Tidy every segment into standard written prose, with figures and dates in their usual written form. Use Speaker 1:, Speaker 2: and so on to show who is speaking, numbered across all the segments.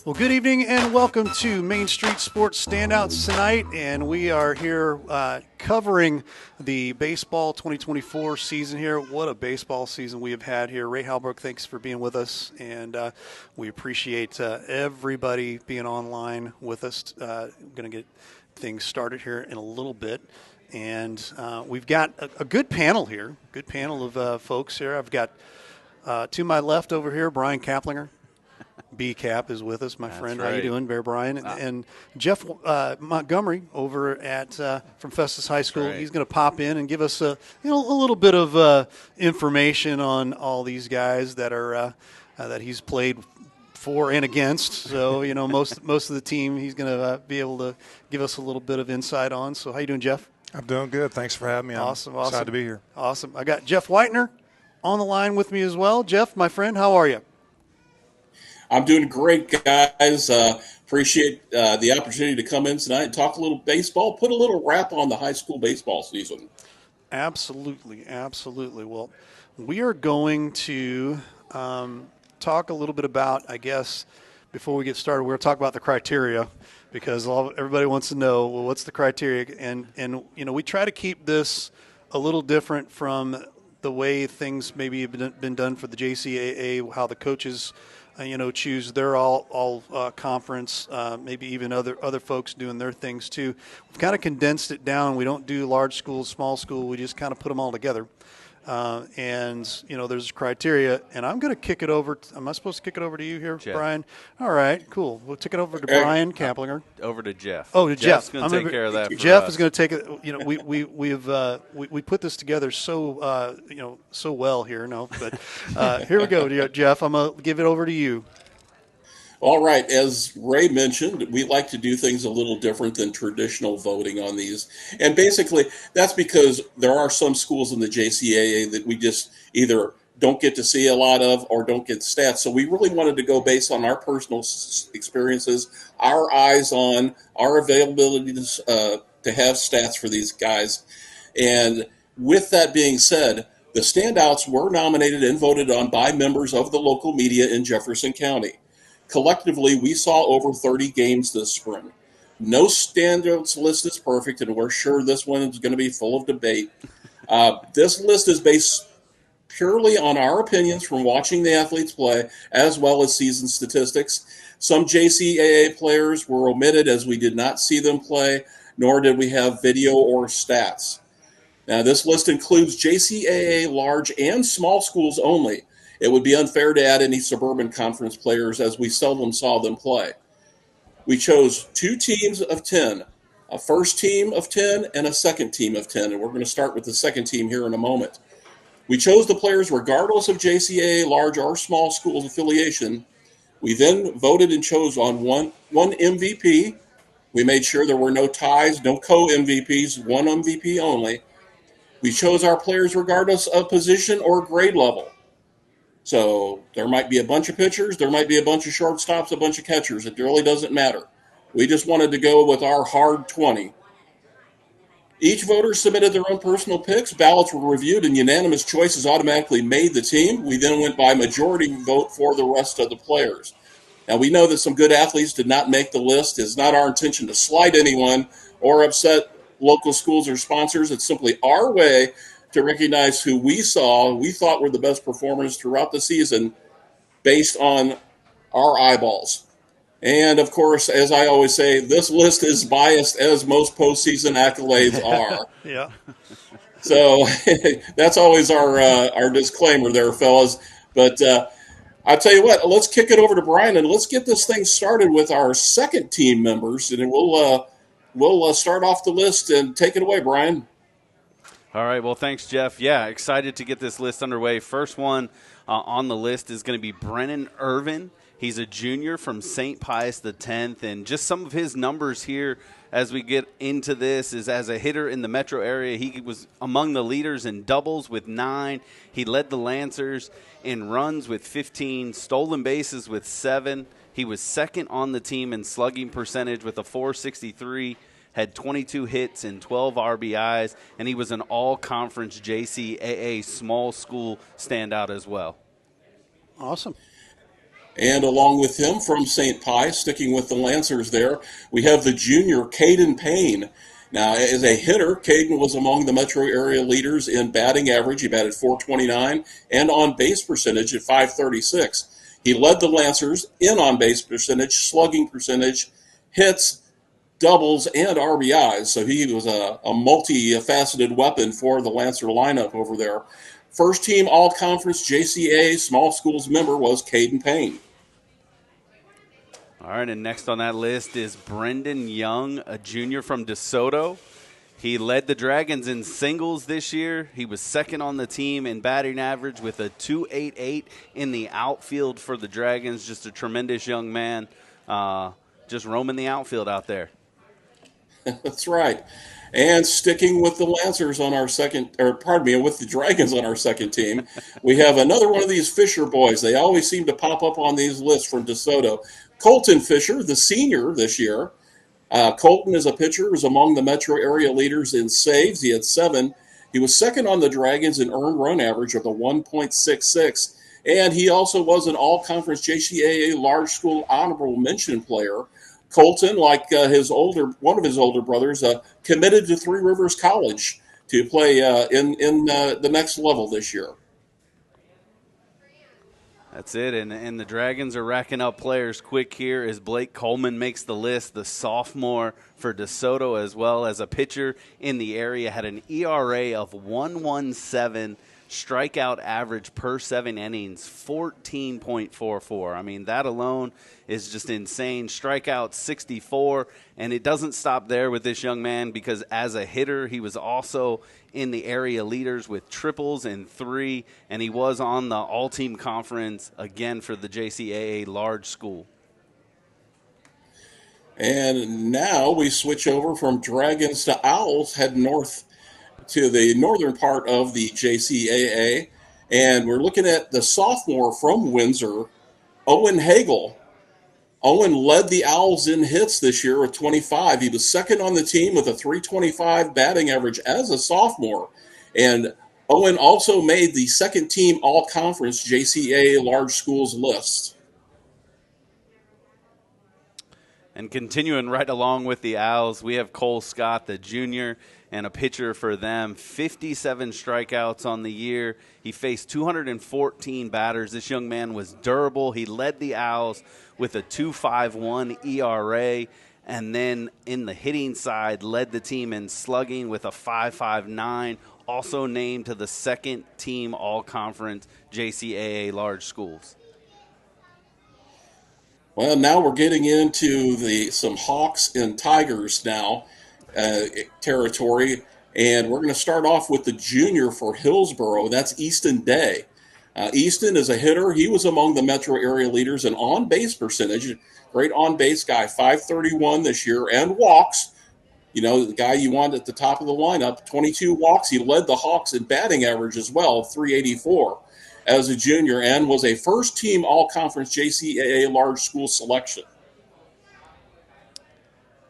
Speaker 1: Well, good evening and welcome to Main Street Sports Standouts tonight. And we are here covering the baseball 2024 season here. What a baseball season we have had here. Ray Halbrook, thanks for being with us. And we appreciate everybody being online with us. We're going to get things started here in a little bit. And we've got a good panel here, good panel of folks here. I've got to my left over here, Brian Kaplinger. B-Cap is with us, my friend.
Speaker 2: Right.
Speaker 1: How you doing, Bear Brian? And Jeff Montgomery over at from Festus High School.
Speaker 2: Right.
Speaker 1: He's going to pop in and give us a little bit of information on all these guys that are that he's played for and against. So most of the team he's going to be able to give us a little bit of insight on. So how you doing, Jeff?
Speaker 3: I'm doing good. Thanks for having me.
Speaker 1: Awesome.
Speaker 3: Excited to be here.
Speaker 1: Awesome. I got Jeff Whitener on the line with me as well. Jeff, my friend, how are you?
Speaker 4: I'm doing great, guys. Appreciate the opportunity to come in tonight and talk a little baseball, put a little wrap on the high school baseball season.
Speaker 1: Absolutely. Well, we are going to talk a little bit about, I guess, before we get started, we're going to talk about the criteria because everybody wants to know, well, what's the criteria? And we try to keep this a little different from the way things maybe have been done for the JCAA, how the coaches choose their all conference, maybe even other folks doing their things too. We've kind of condensed it down. We don't do large schools, small school. We just kind of put them all together. And there's criteria. And I'm going to kick it over. Am I supposed to kick it over to you here,
Speaker 2: Jeff.
Speaker 1: Brian? All right, cool. We'll kick it over to Brian Kaplinger.
Speaker 2: Over to Jeff.
Speaker 1: Oh, to
Speaker 2: Jeff's
Speaker 1: Jeff.
Speaker 2: going to take care of that.
Speaker 1: Jeff is going to take it. We put this together so so well here. No, but here we go, Jeff. I'm going to give it over to you.
Speaker 4: All right. As Ray mentioned, we like to do things a little different than traditional voting on these. And basically, that's because there are some schools in the JCAA that we just either don't get to see a lot of or don't get stats. So we really wanted to go based on our personal experiences, our eyes on our availability to have stats for these guys. And with that being said, the standouts were nominated and voted on by members of the local media in Jefferson County. Collectively, we saw over 30 games this spring. No standouts list is perfect, and we're sure this one is going to be full of debate. This list is based purely on our opinions from watching the athletes play, as well as season statistics. Some JCAA players were omitted as we did not see them play, nor did we have video or stats. Now, this list includes JCAA large and small schools only. It would be unfair to add any suburban conference players as we seldom saw them play. We chose 2 teams of 10, a first team of 10 and a second team of 10, and we're going to start with the second team here in a moment. We chose the players regardless of JCAA large or small schools affiliation. We then voted and chose on one MVP. We made sure there were no ties, no co-MVPs, one MVP only. We chose our players regardless of position or grade level. So there might be a bunch of pitchers, there might be a bunch of shortstops, a bunch of catchers. It really doesn't matter. We just wanted to go with our hard 20. Each voter submitted their own personal picks. Ballots were reviewed, and unanimous choices automatically made the team. We then went by majority vote for the rest of the players. Now, we know that some good athletes did not make the list. It's not our intention to slight anyone or upset local schools or sponsors. It's simply our way to recognize who we thought were the best performers throughout the season based on our eyeballs. And, of course, as I always say, this list is biased as most postseason accolades are.
Speaker 1: Yeah.
Speaker 4: So that's always our disclaimer there, fellas. But I'll tell you what, let's kick it over to Brian, and let's get this thing started with our second team members, and we'll start off the list and take it away, Brian.
Speaker 2: All right, well, thanks, Jeff. Yeah, excited to get this list underway. First one on the list is going to be Brennan Irvin. He's a junior from St. Pius X, and just some of his numbers here as we get into this is as a hitter in the metro area, he was among the leaders in doubles with 9. He led the Lancers in runs with 15, stolen bases with 7. He was second on the team in slugging percentage with a .463. Had 22 hits and 12 RBIs, and he was an all-conference JCAA small school standout as well.
Speaker 1: Awesome.
Speaker 4: And along with him from St. Pius, sticking with the Lancers there, we have the junior Caden Payne. Now, as a hitter, Caden was among the metro area leaders in batting average. He batted 429 and on base percentage at 536. He led the Lancers in on base percentage, slugging percentage, hits, doubles, and RBIs. So he was a multifaceted weapon for the Lancer lineup over there. First team all conference JCA small schools member was Caden Payne.
Speaker 2: All right, and next on that list is Brendan Young, a junior from DeSoto. He led the Dragons in singles this year. He was second on the team in batting average with a 2.88 in the outfield for the Dragons. Just a tremendous young man, just roaming the outfield out there.
Speaker 4: That's right. And sticking with the Lancers on our second, or pardon me, with the Dragons on our second team, we have another one of these Fisher boys. They always seem to pop up on these lists from DeSoto. Colton Fisher, the senior this year. Colton, as a pitcher, was among the metro area leaders in saves. He had 7. He was second on the Dragons in earned run average of a 1.66. And he also was an all-conference JCAA large school honorable mention player. Colton, like one of his older brothers, committed to Three Rivers College to play in the next level this year.
Speaker 2: That's it, and the Dragons are racking up players quick here as Blake Coleman makes the list, the sophomore for DeSoto, as well as a pitcher in the area, had an ERA of 1.17, strikeout average per 7 innings, 14.44. I mean, that alone is just insane. Strikeout 64, and it doesn't stop there with this young man because as a hitter, he was also in the area leaders with triples and 3, and he was on the all-team conference again for the JCAA large school.
Speaker 4: And now we switch over from Dragons to Owls, head north to the northern part of the JCAA, and we're looking at the sophomore from Windsor, Owen Hagel. Owen led the Owls in hits this year with 25. He was second on the team with a 325 batting average as a sophomore. And Owen also made the second team all-conference JCAA large schools list.
Speaker 2: And continuing right along with the Owls, we have Cole Scott, the junior, and a pitcher for them. 57 strikeouts on the year. He faced 214 batters. This young man was durable. He led the Owls with a 2.51 ERA. And then in the hitting side, led the team in slugging with a 5.59. Also named to the second team all-conference JCAA large schools.
Speaker 4: Well, now we're getting into some Hawks and Tigers now territory, and we're going to start off with the junior for Hillsboro. That's Easton Day. Easton is a hitter. He was among the metro area leaders in on-base percentage. Great on-base guy, 531 this year, and walks. You know, the guy you want at the top of the lineup, 22 walks. He led the Hawks in batting average as well, 384 as a junior, and was a first-team all-conference JCAA large school selection.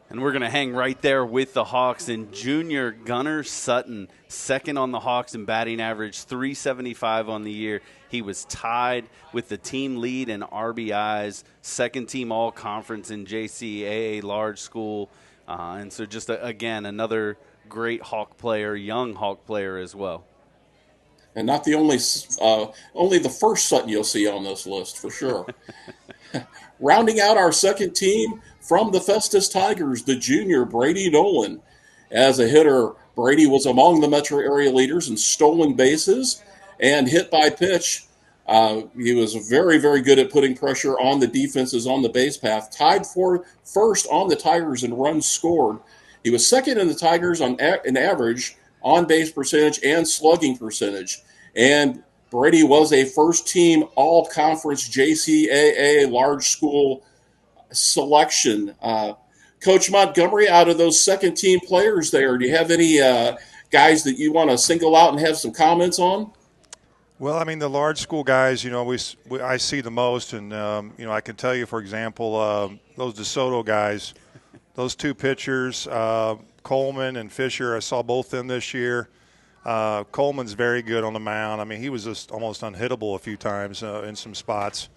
Speaker 2: And we're going to hang right there with the Hawks. And junior Gunnar Sutton, second on the Hawks in batting average, 375 on the year. He was tied with the team lead in RBIs, second team all-conference in JCAA large school. And so just, again, another great Hawk player, young Hawk player as well.
Speaker 4: And not the only the first Sutton you'll see on this list, for sure. Rounding out our second team from the Festus Tigers, the junior Brady Nolan. As a hitter, Brady was among the metro area leaders in stolen bases and hit by pitch. He was very, very good at putting pressure on the defenses on the base path. Tied for first on the Tigers in runs scored. He was second in the Tigers on an average on-base percentage and slugging percentage. And Brady was a first-team all-conference JCAA large school selection. Coach Montgomery, out of those second-team players there, do you have any guys that you want to single out and have some comments on?
Speaker 3: Well, I mean, the large school guys, you know, I see the most. And, you know, I can tell you, for example, those DeSoto guys, those two pitchers, Coleman and Fisher, I saw both them this year. Coleman's very good on the mound. I mean, he was just almost unhittable a few times in some spots.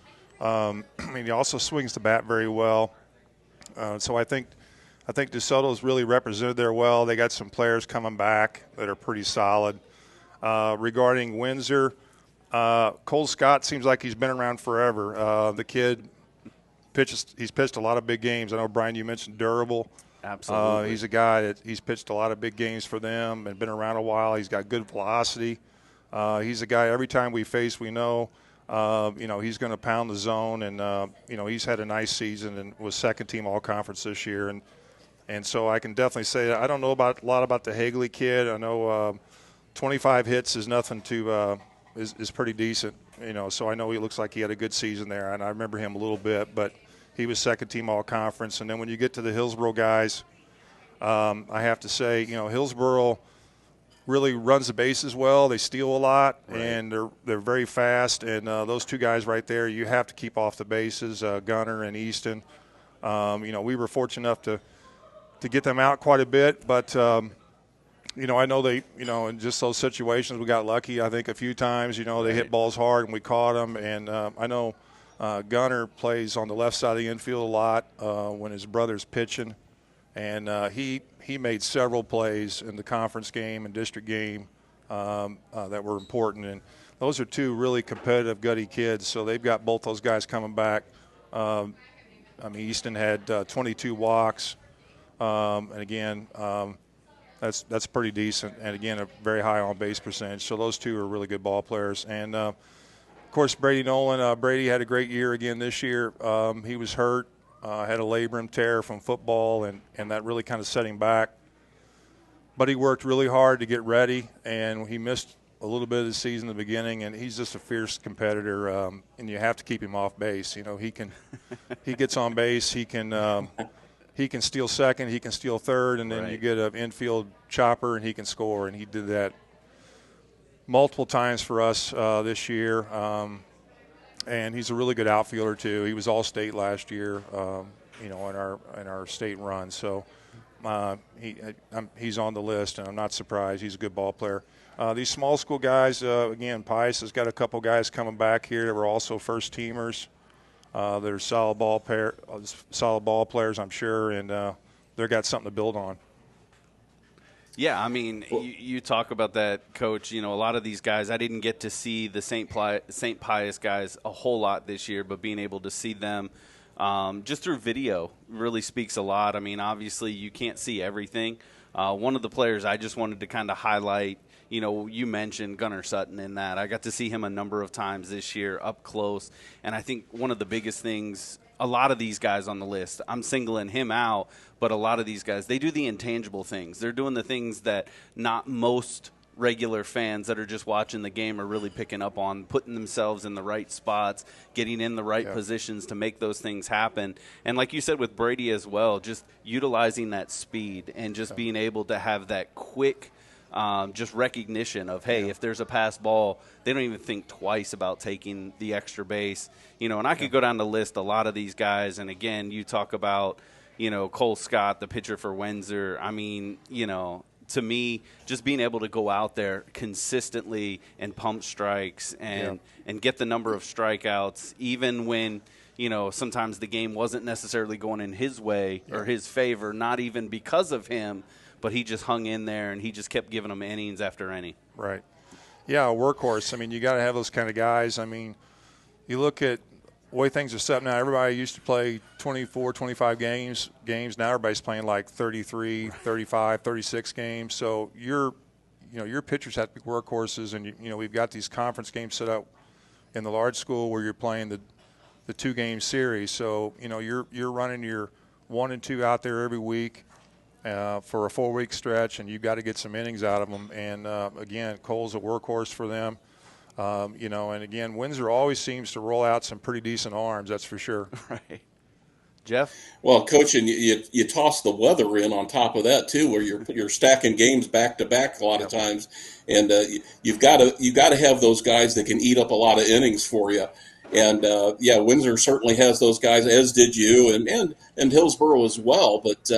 Speaker 3: I mean, he also swings the bat very well. So I think DeSoto's really represented there well. They got some players coming back that are pretty solid. Regarding Windsor, Cole Scott seems like he's been around forever. The kid he's pitched a lot of big games. I know, Brian, you mentioned durable.
Speaker 2: Absolutely.
Speaker 3: He's a guy that he's pitched a lot of big games for them and been around a while. He's got good velocity. He's a guy every time we face, we know, he's going to pound the zone. And, he's had a nice season and was second team all-conference this year. And so I can definitely say that I don't know a lot about the Hagley kid. I know 25 hits is nothing is pretty decent, so I know he looks like he had a good season there, and I remember him a little bit, but he was second team all-conference. And then when you get to the Hillsboro guys, I have to say, Hillsboro really runs the bases well. They steal a lot, right, and they're very fast. And those two guys right there, you have to keep off the bases, Gunner and Easton. We were fortunate enough to get them out quite a bit, but I know they, in just those situations, we got lucky, I think, a few times. They hit balls hard and we caught them. And I know Gunner plays on the left side of the infield a lot when his brother's pitching. And he made several plays in the conference game and district game that were important. And those are two really competitive, gutty kids. So they've got both those guys coming back. Easton had 22 walks. And again, that's pretty decent, and again, a very high on-base percentage. So those two are really good ball players. And, of course, Brady Nolan. Brady had a great year again this year. He was hurt, had a labrum tear from football, and that really kind of set him back. But he worked really hard to get ready, and he missed a little bit of the season in the beginning, and he's just a fierce competitor, and you have to keep him off base. He gets on base, he can steal second, he can steal third, and then
Speaker 2: right,
Speaker 3: you get an infield chopper, and he can score. And he did that multiple times for us this year. And he's a really good outfielder too. He was All-State last year, in our state run. So he's on the list, and I'm not surprised. He's a good ball player. These small school guys, again, Pius has got a couple guys coming back here that were also first teamers. They're solid ball players, I'm sure, and they've got something to build on.
Speaker 2: Yeah, you talk about that, Coach. A lot of these guys, I didn't get to see the St. Pius guys a whole lot this year, but being able to see them just through video really speaks a lot. Obviously, you can't see everything. One of the players I just wanted to kind of highlight, you mentioned Gunnar Sutton in that. I got to see him a number of times this year up close, and I think one of the biggest things, a lot of these guys on the list, I'm singling him out, but a lot of these guys, they do the intangible things. They're doing the things that not most regular fans that are just watching the game are really picking up on, putting themselves in the right spots, getting in the right positions to make those things happen. And like you said with Brady as well, just utilizing that speed and just being able to have that quick just recognition of, hey, if there's a pass ball, they don't even think twice about taking the extra base. And I could go down the list, a lot of these guys. And, again, you talk about, Cole Scott, the pitcher for Windsor. To me, just being able to go out there consistently and pump strikes and get the number of strikeouts, even when, sometimes the game wasn't necessarily going in his way or his favor, not even because of him, but he just hung in there and he just kept giving them innings after inning. Right.
Speaker 3: Yeah, a workhorse. You got to have those kind of guys. You look at the way things are set now. Everybody used to play 24, 25 games. Now everybody's playing like 33, 35, 36 games. So your pitchers have to be workhorses, and we've got these conference games set up in the large school where you're playing the 2-game series. So you're running your 1 and 2 out there every week for a 4-week stretch, and you've got to get some innings out of them. And again, Cole's a workhorse for them. And again, Windsor always seems to roll out some pretty decent arms, that's for sure.
Speaker 2: Right. Jeff?
Speaker 4: Well, Coach, and you toss the weather in on top of that too, where you're stacking games back to back a lot of times, and you've got to have those guys that can eat up a lot of innings for you. And Windsor certainly has those guys, as did you, and Hillsboro as well. But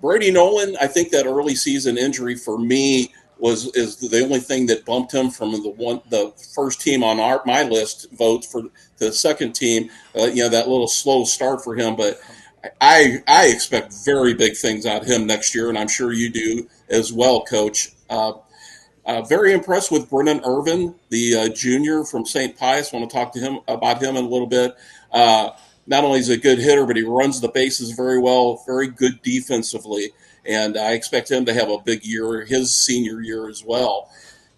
Speaker 4: Brady Nolan, I think that early season injury for me is the only thing that bumped him from the first team on my list votes for the second team. That little slow start for him, but I expect very big things out of him next year, and I'm sure you do as well, Coach. Very impressed with Brennan Irvin, the junior from St. Pius. Want to talk to him about him in a little bit. Not only is he a good hitter, but he runs the bases very well, very good defensively, and I expect him to have a big year, his senior year as well.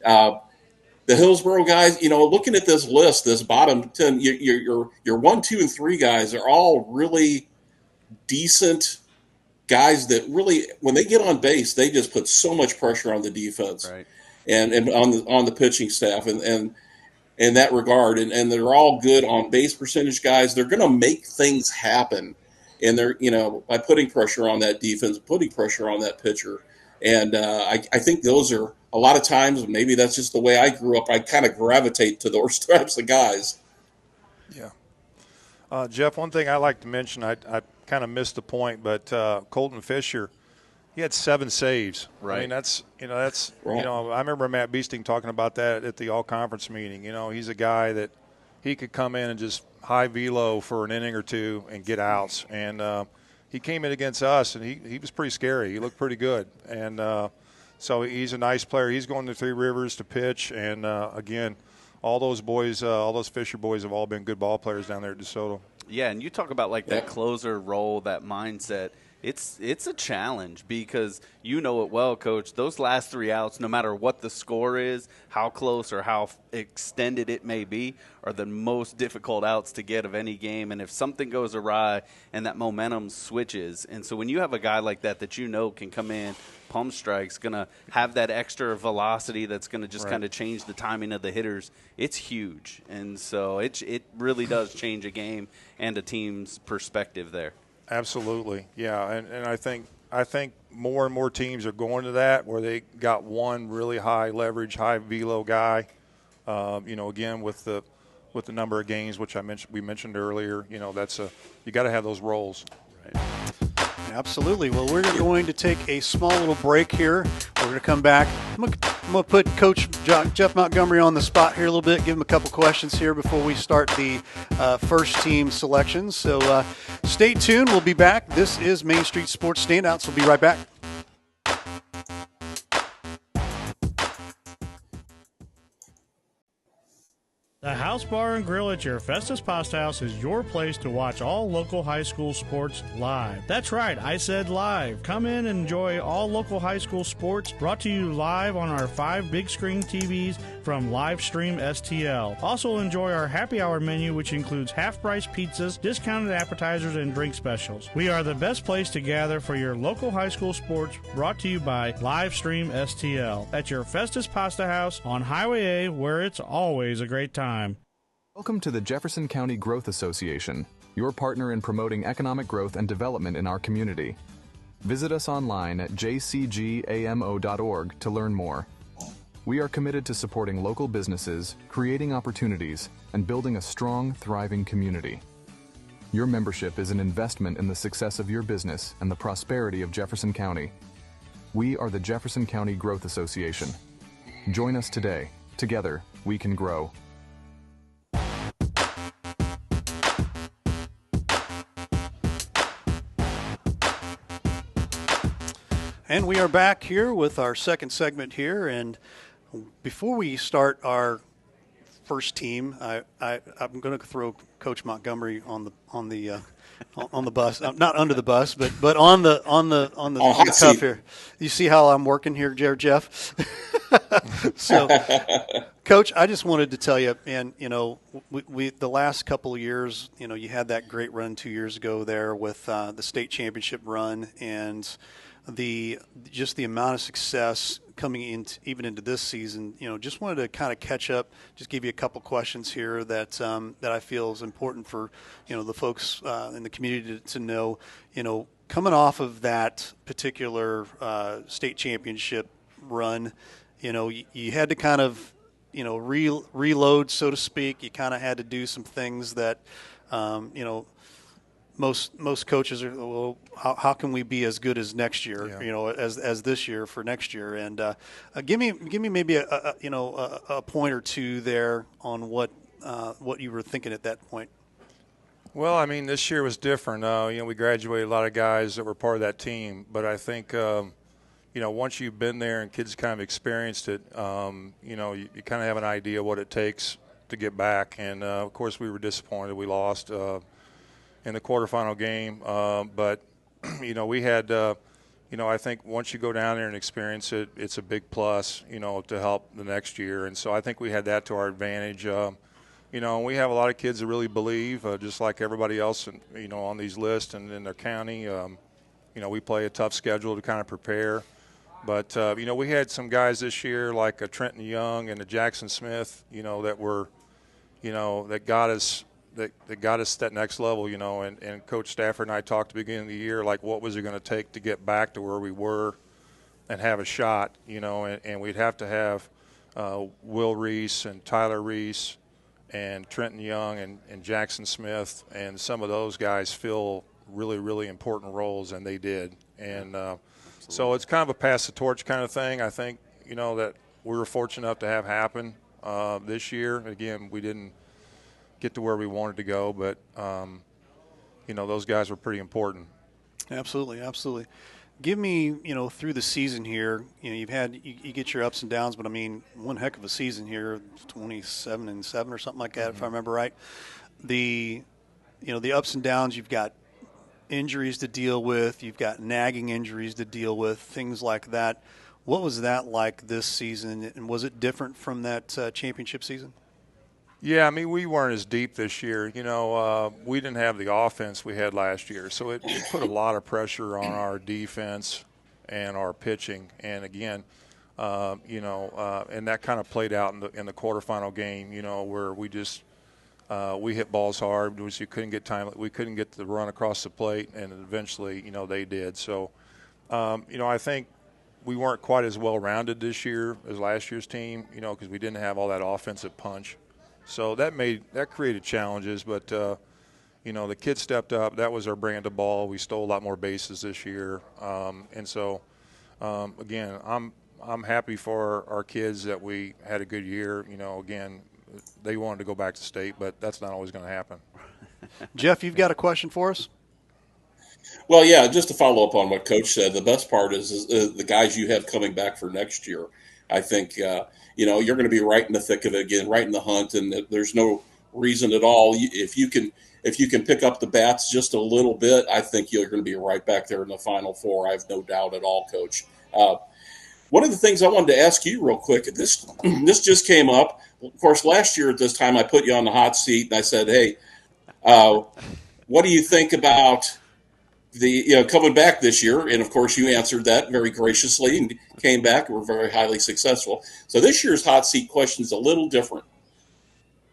Speaker 4: The Hillsboro guys, looking at this list, this bottom 10, your 1, 2, and 3 guys are all really decent guys that really, when they get on base, they just put so much pressure on the defense.
Speaker 2: Right.
Speaker 4: And on the pitching staff and in that regard, and they're all good on base percentage guys. They're going to make things happen, and they're by putting pressure on that defense, putting pressure on that pitcher, and I think those are a lot of times. Maybe that's just the way I grew up. I kind of gravitate to those types of guys.
Speaker 3: Yeah, Jeff. One thing I like to mention, I kind of missed the point, but Colton Fisher. He had 7 saves.
Speaker 2: Right.
Speaker 3: I mean, that's
Speaker 4: right.
Speaker 3: I remember Matt Beasting talking about that at the all-conference meeting. He's a guy that he could come in and just high velo for an inning or two and get outs. And he came in against us, and he was pretty scary. He looked pretty good. And so he's a nice player. He's going to Three Rivers to pitch. And, again, all those boys, all those Fisher boys have all been good ball players down there at DeSoto.
Speaker 2: Yeah, and you talk about that closer role, that mindset. It's a challenge because you know it well, Coach. Those last 3 outs, no matter what the score is, how close or how extended it may be, are the most difficult outs to get of any game. And if something goes awry and that momentum switches, and so when you have a guy like that can come in, pump strikes, going to have that extra velocity that's going to just kind of change the timing of the hitters, it's huge. And so it really does change a game and a team's perspective there.
Speaker 3: Absolutely, yeah, and I think more and more teams are going to that where they got one really high leverage, high velo guy. Again with the number of games which we mentioned earlier, you got to have those roles.
Speaker 2: Right.
Speaker 1: Absolutely. Well, we're going to take a small little break here. We're going to come back. I'm going to put Coach Jeff Montgomery on the spot here a little bit, give him a couple questions here before we start the first team selections. So stay tuned. We'll be back. This is Main Street Sports Standouts. We'll be right back.
Speaker 5: The House Bar and Grill at your Festus Pasta House is your place to watch all local high school sports live. That's right, I said live. Come in and enjoy all local high school sports brought to you live on our 5 big screen TVs from Livestream STL. Also enjoy our happy hour menu, which includes half-price pizzas, discounted appetizers, and drink specials. We are the best place to gather for your local high school sports brought to you by Livestream STL at your Festus Pasta House on Highway A, where it's always a great time.
Speaker 6: Welcome to the Jefferson County Growth Association, your partner in promoting economic growth and development in our community. Visit us online at jcgamo.org to learn more. We are committed to supporting local businesses, creating opportunities, and building a strong, thriving community. Your membership is an investment in the success of your business and the prosperity of Jefferson County. We are the Jefferson County Growth Association. Join us today. Together, we can grow.
Speaker 1: And we are back here with our second segment here. And before we start our first team, I'm going to throw Coach Montgomery on the bus, not under the bus, but on the cuff here. You see how I'm working here, Jeff? So, Coach, I just wanted to tell you, and we the last couple of years, you had that great run 2 years ago there with the state championship run, and the amount of success coming in even into this season. Just wanted to kind of catch up, just give you a couple questions here that I feel is important for the folks in the community to know. Coming off of that particular state championship run, you had to kind of reload, so to speak. You kind of had to do some things that most coaches are, well, how can we be as good as next year?
Speaker 3: Yeah.
Speaker 1: As this year for next year. And give me maybe a point or two there on what you were thinking at that point.
Speaker 3: Well, I mean, this year was different. We graduated a lot of guys that were part of that team, but I think once you've been there and kids kind of experienced it, you kind of have an idea what it takes to get back. And of course, we were disappointed. We lost in the quarterfinal game, but we had. I think once you go down there and experience it, it's a big plus, to help the next year. And so I think we had that to our advantage. We have a lot of kids that really believe, just like everybody else, on these lists and in their county. We play a tough schedule to kind of prepare. But, we had some guys this year like a Trenton Young and a Jackson Smith, that were, that got us that next level, and Coach Stafford and I talked at the beginning of the year, like what was it going to take to get back to where we were and have a shot, and we'd have to have Will Reese and Tyler Reese and Trenton Young and Jackson Smith and some of those guys fill really, really important roles, and they did. And so it's kind of a pass the torch kind of thing. I think, that we were fortunate enough to have happen this year. Again, we didn't get to where we wanted to go, but, those guys were pretty important.
Speaker 1: Absolutely, absolutely. Give me, through the season here, you get your ups and downs, but I mean, one heck of a season here, 27-7 or something like that, if I remember right. The ups and downs, you've got injuries to deal with, you've got nagging injuries to deal with, things like that. What was that like this season, and was it different from that championship season?
Speaker 3: Yeah, I mean, we weren't as deep this year. We didn't have the offense we had last year, so it put a lot of pressure on our defense and our pitching. And again, and that kind of played out in the quarterfinal game. Where we just we hit balls hard, we couldn't get time. We couldn't get the run across the plate, and eventually, they did. So, I think we weren't quite as well rounded this year as last year's team. Because we didn't have all that offensive punch. So that created challenges, but the kids stepped up. That was our brand of ball. We stole a lot more bases this year, and so again, I'm happy for our kids that we had a good year. Again, they wanted to go back to state, but that's not always going to happen.
Speaker 1: Jeff, you've got a question for us?
Speaker 4: Well, yeah, just to follow up on what Coach said, the best part is the guys you have coming back for next year. I think, you're going to be right in the thick of it again, right in the hunt, and there's no reason at all. If you can pick up the bats just a little bit, I think you're going to be right back there in the Final Four. I have no doubt at all, Coach. One of the things I wanted to ask you real quick, this just came up. Of course, last year at this time, I put you on the hot seat, and I said, hey, what do you think about the coming back this year? And of course, you answered that very graciously and came back and were very highly successful. So this year's hot seat question is a little different.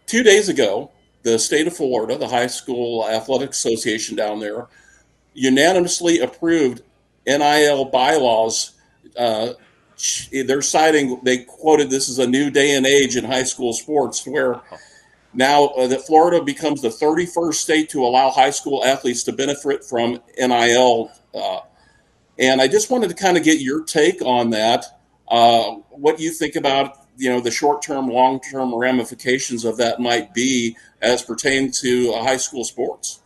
Speaker 4: 2 days ago, the state of Florida, the High School Athletic Association down there, unanimously approved NIL bylaws. They quoted this as a new day and age in high school sports, where now that Florida becomes the 31st state to allow high school athletes to benefit from NIL. And I just wanted to kind of get your take on that. What you think about, the short-term, long-term ramifications of that might be as pertain to high school sports.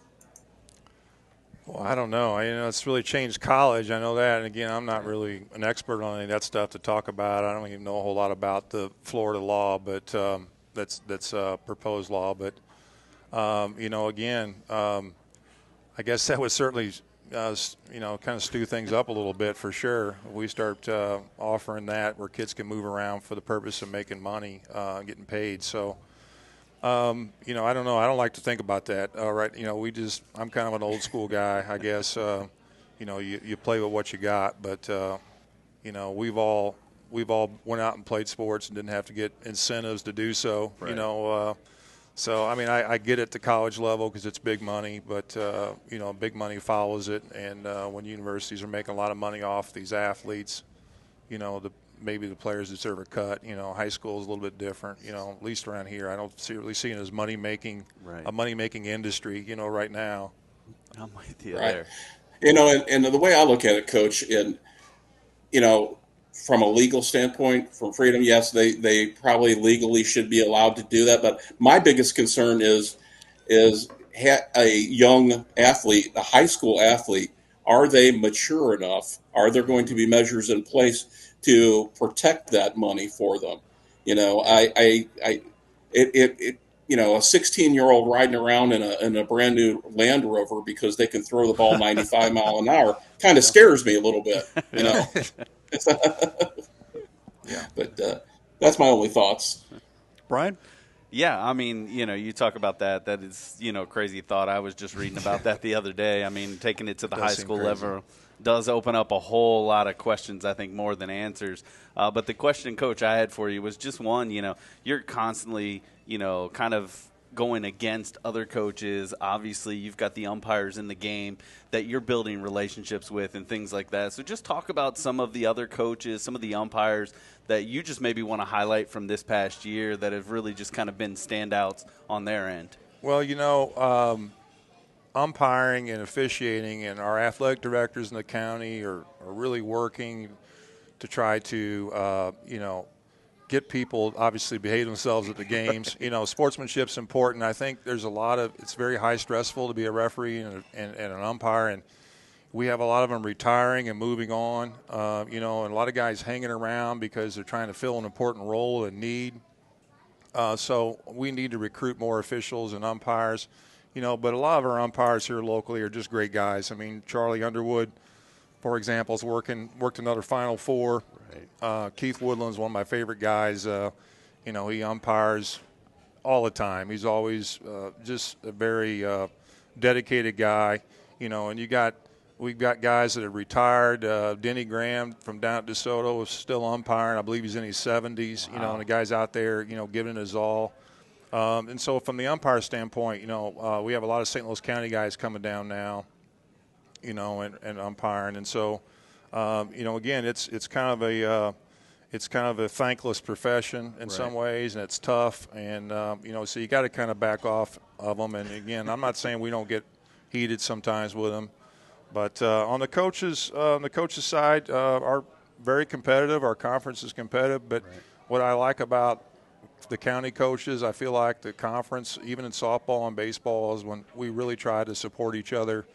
Speaker 3: Well, I don't know. It's really changed college. I know that. And again, I'm not really an expert on any of that stuff to talk about. I don't even know a whole lot about the Florida law, but that's proposed law. But again, I guess that would certainly kind of stew things up a little bit for sure. We start offering that where kids can move around for the purpose of making money, getting paid. So. I don't know. I don't like to think about that. Right. I'm kind of an old school guy, I guess. You play with what you got, but we've all went out and played sports and didn't have to get incentives to do so. Right. So I mean, I get it at the college level because it's big money, but big money follows it. And when universities are making a lot of money off these athletes, maybe the players deserve a cut. High school is a little bit different. At least around here, I don't really see it as a money making industry. Right now.
Speaker 2: I'm with you
Speaker 4: right?
Speaker 2: there.
Speaker 4: And the way I look at it, Coach, and you know, from a legal standpoint, from freedom, yes, they probably legally should be allowed to do that. But my biggest concern is a young athlete, a high school athlete, are they mature enough? Are there going to be measures in place to protect that money for them? You know, it a 16-year-old riding around in a brand new Land Rover because they can throw the ball 95 mile an hour kind of
Speaker 1: Yeah.
Speaker 4: scares me a little bit. You
Speaker 1: Yeah.
Speaker 4: know,
Speaker 3: Yeah.
Speaker 4: but that's my only thoughts.
Speaker 1: Brian?
Speaker 2: Yeah, I mean, you talk about that. That is, crazy thought. I was just reading about that the other day. I mean, taking it to the
Speaker 3: Does
Speaker 2: high
Speaker 3: seem
Speaker 2: school
Speaker 3: crazy.
Speaker 2: level does open up a whole lot of questions, I think, more than answers. But the question, Coach, I had for you was just one, you're constantly, kind of going against other coaches. Obviously, you've got the umpires in the game that you're building relationships with and things like that. So just talk about some of the other coaches, some of the umpires that you just maybe want to highlight from this past year that have really just kind of been standouts on their end.
Speaker 3: Well, umpiring and officiating, and our athletic directors in the county are really working to try to, get people obviously behave themselves at the games. Sportsmanship's important. I think there's it's very high stressful to be a referee and an umpire, and we have a lot of them retiring and moving on, and a lot of guys hanging around because they're trying to fill an important role and need. So we need to recruit more officials and umpires, but a lot of our umpires here locally are just great guys. I mean, Charlie Underwood, for example, has worked another Final Four.
Speaker 2: Right.
Speaker 3: Keith Woodland's one of my favorite guys. He umpires all the time. He's always just a very dedicated guy, and we've got guys that have retired. Denny Graham from down at DeSoto is still umpiring. I believe he's in his 70s,
Speaker 2: Wow.
Speaker 3: and the guy's out there, giving his all. And so from the umpire standpoint, we have a lot of St. Louis County guys coming down now, and umpiring. And so, again, it's kind of a thankless profession in some ways, and it's tough. And, so you got to kind of back off of them. And, again, I'm not saying we don't get heated sometimes with them. But on the coaches side, are very competitive. Our conference is competitive. But what I like about the county coaches, I feel like the conference, even in softball and baseball, is when we really try to support each other.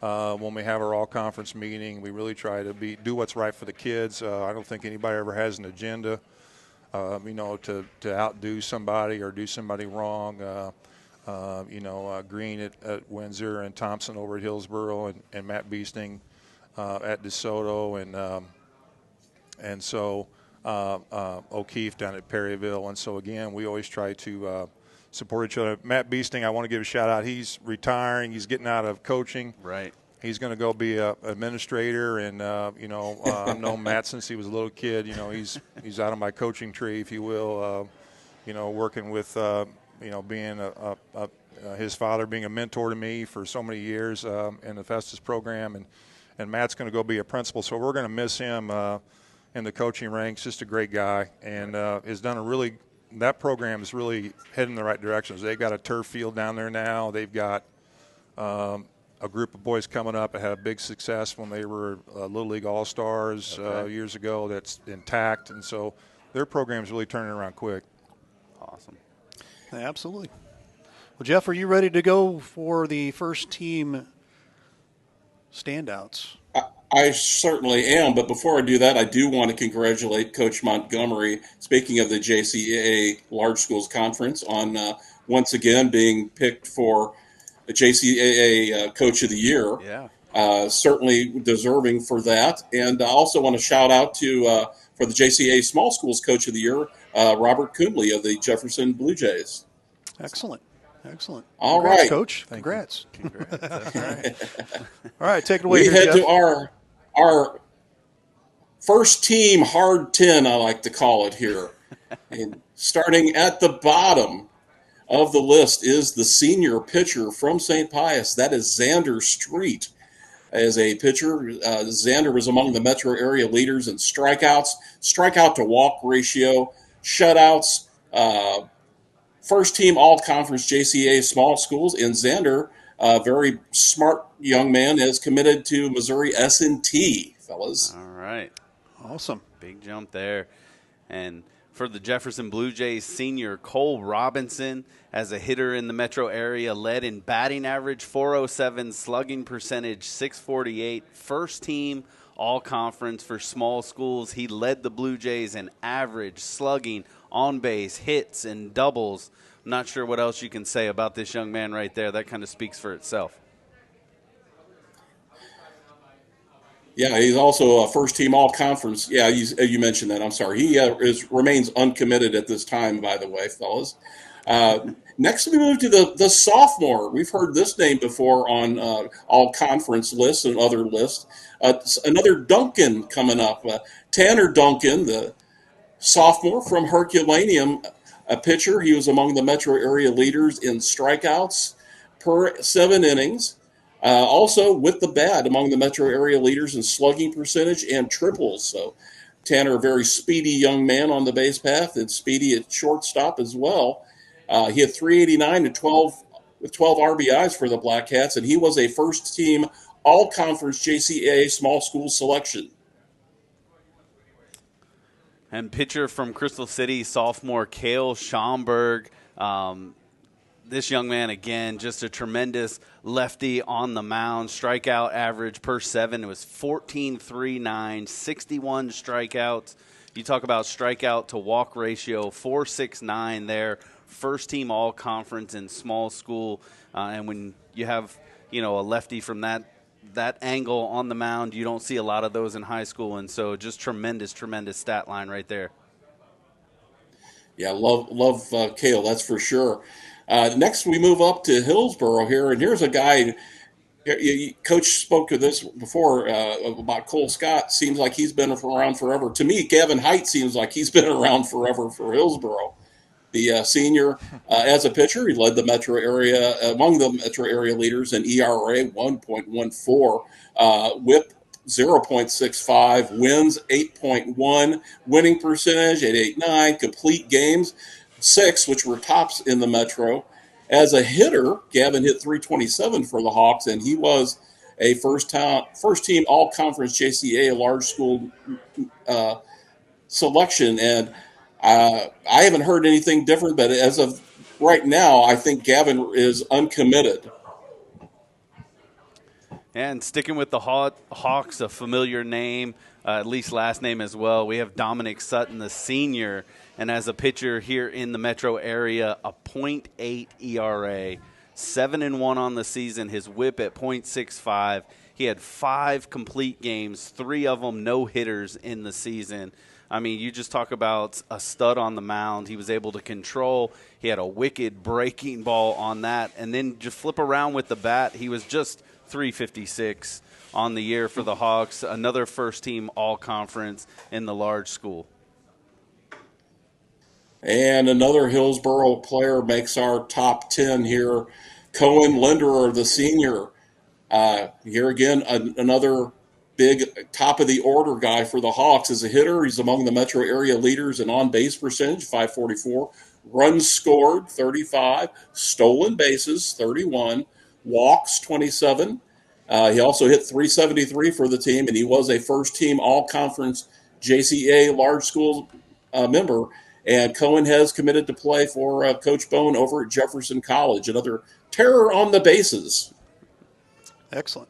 Speaker 3: When we have our all-conference meeting, we really try to do what's right for the kids. I don't think anybody ever has an agenda, to outdo somebody or do somebody wrong. Green at Windsor and Thompson over at Hillsboro and Matt Beesting at DeSoto and so O'Keefe down at Perryville. And so, again, we always try to support each other. Matt Beesting, I want to give a shout-out. He's retiring. He's getting out of coaching.
Speaker 2: Right.
Speaker 3: He's going to go be an administrator, and I've known Matt since he was a little kid. He's out of my coaching tree, if you will. Working with being his father, being a mentor to me for so many years in the Festus program, and Matt's going to go be a principal. So we're going to miss him in the coaching ranks. Just a great guy, and has done that program is really heading in the right directions. They've got a turf field down there now. They've got a group of boys coming up that had a big success when they were Little League All-Stars years ago that's intact. And so their program's really turning around quick.
Speaker 2: Awesome.
Speaker 1: Absolutely. Well, Jeff, are you ready to go for the first team standouts?
Speaker 4: I certainly am, but before I do that, I do want to congratulate Coach Montgomery, speaking of the JCAA Large Schools Conference, on once again being picked for a JCAA Coach of the Year.
Speaker 2: Yeah.
Speaker 4: Certainly deserving for that. And I also want to shout out to, for the JCAA Small Schools Coach of the Year, Robert Coonley of the Jefferson Blue Jays.
Speaker 1: Excellent. Excellent.
Speaker 4: All
Speaker 1: Congrats,
Speaker 4: right.
Speaker 1: Coach.
Speaker 3: Thank
Speaker 1: Congrats.
Speaker 2: That's right.
Speaker 1: All right, take it away
Speaker 4: We
Speaker 1: here,
Speaker 4: head
Speaker 1: Jeff.
Speaker 4: to our first team hard 10, I like to call it here. And starting at the bottom of the list is the senior pitcher from St. Pius. That is Xander Street. As a pitcher, Xander was among the metro area leaders in strikeouts, strikeout to walk ratio, shutouts, first team all-conference JCA small schools, and Xander A very smart young man, has committed to Missouri S&T, fellas.
Speaker 2: All right.
Speaker 1: Awesome.
Speaker 2: Big jump there. And for the Jefferson Blue Jays, senior Cole Robinson, as a hitter in the metro area, led in batting average 407, slugging percentage 648, first team all conference for small schools. He led the Blue Jays in average, slugging, on base, hits, and doubles. I'm not sure what else you can say about this young man right there. That kind of speaks for itself.
Speaker 4: Yeah, he's also a first team all conference. Yeah, you mentioned that. I'm sorry. He remains uncommitted at this time, by the way, fellas. Next, we move to the sophomore. We've heard this name before on all conference lists and other lists. Another Duncan coming up. Tanner Duncan, the sophomore from Herculaneum, a pitcher. He was among the metro area leaders in strikeouts per 7 innings. Also, with the bat, among the metro area leaders in slugging percentage and triples. So, Tanner, a very speedy young man on the base path, and speedy at shortstop as well. He had 389 to 12 with 12 RBIs for the Black Cats, and he was a first team all conference JCAA small school selection.
Speaker 2: And pitcher from Crystal City, sophomore Cale Schomburg. This young man, again, just a tremendous lefty on the mound. Strikeout average per 7, it was 14.39, 61 strikeouts. You talk about strikeout to walk ratio, 4.69 there. First team all conference in small school. And when you have, a lefty from that angle on the mound, you don't see a lot of those in high school. And so just tremendous stat line right there.
Speaker 4: Yeah, love Cale, that's for sure. Next, we move up to Hillsboro here, and here's a guy. Coach spoke of this before about Cole Scott. Seems like he's been around forever. To me, Gavin Height seems like he's been around forever for Hillsboro. The senior, as a pitcher, he led the metro area among the metro area leaders in ERA 1.14, WHIP 0.65, wins 8.1, winning percentage 8.89, complete games 6, which were tops in the metro. As a hitter, Gavin hit 327 for the Hawks, and he was a first team all conference JCA large school selection. And I haven't heard anything different, but as of right now, I think Gavin is uncommitted.
Speaker 2: And sticking with the Hawks, a familiar name, at least last name as well. We have Dominic Sutton, the senior, and as a pitcher here in the metro area, a .8 ERA, 7-1 on the season. His WHIP at .65. He had 5 complete games, 3 of them no hitters in the season. I mean, you just talk about a stud on the mound. He was able to control. He had a wicked breaking ball on that, and then just flip around with the bat. He was just 356 on the year for the Hawks. Another first team all conference in the large school.
Speaker 4: And another Hillsboro player makes our top 10 here. Cohen Linderer, the senior. Here again, another big top of the order guy for the Hawks. As a hitter, he's among the metro area leaders in on base percentage, 544. Runs scored, 35. Stolen bases, 31. Walks, 27. He also hit 373 for the team, and he was a first team all conference JCA large school member. And Cohen has committed to play for Coach Bone over at Jefferson College, another terror on the bases.
Speaker 1: Excellent.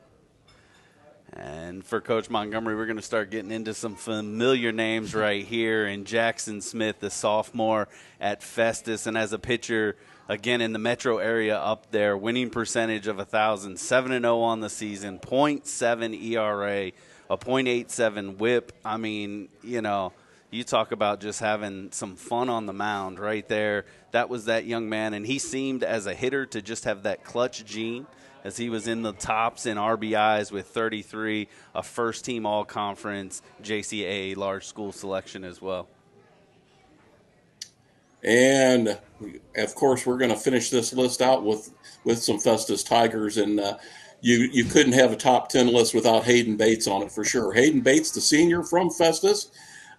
Speaker 2: And for Coach Montgomery, we're going to start getting into some familiar names right here. And Jackson Smith, the sophomore at Festus, and as a pitcher, again in the metro area up there, winning percentage of 1,000, 7-0 on the season, .7 ERA, a .87 WHIP. I mean, you talk about just having some fun on the mound right there. That was that young man, and he seemed as a hitter to just have that clutch gene, as he was in the tops in RBIs with 33, a first-team all-conference JCAA large school selection as well.
Speaker 4: And, of course, we're going to finish this list out with some Festus Tigers, and you couldn't have a top 10 list without Hayden Bates on it for sure. Hayden Bates, the senior from Festus,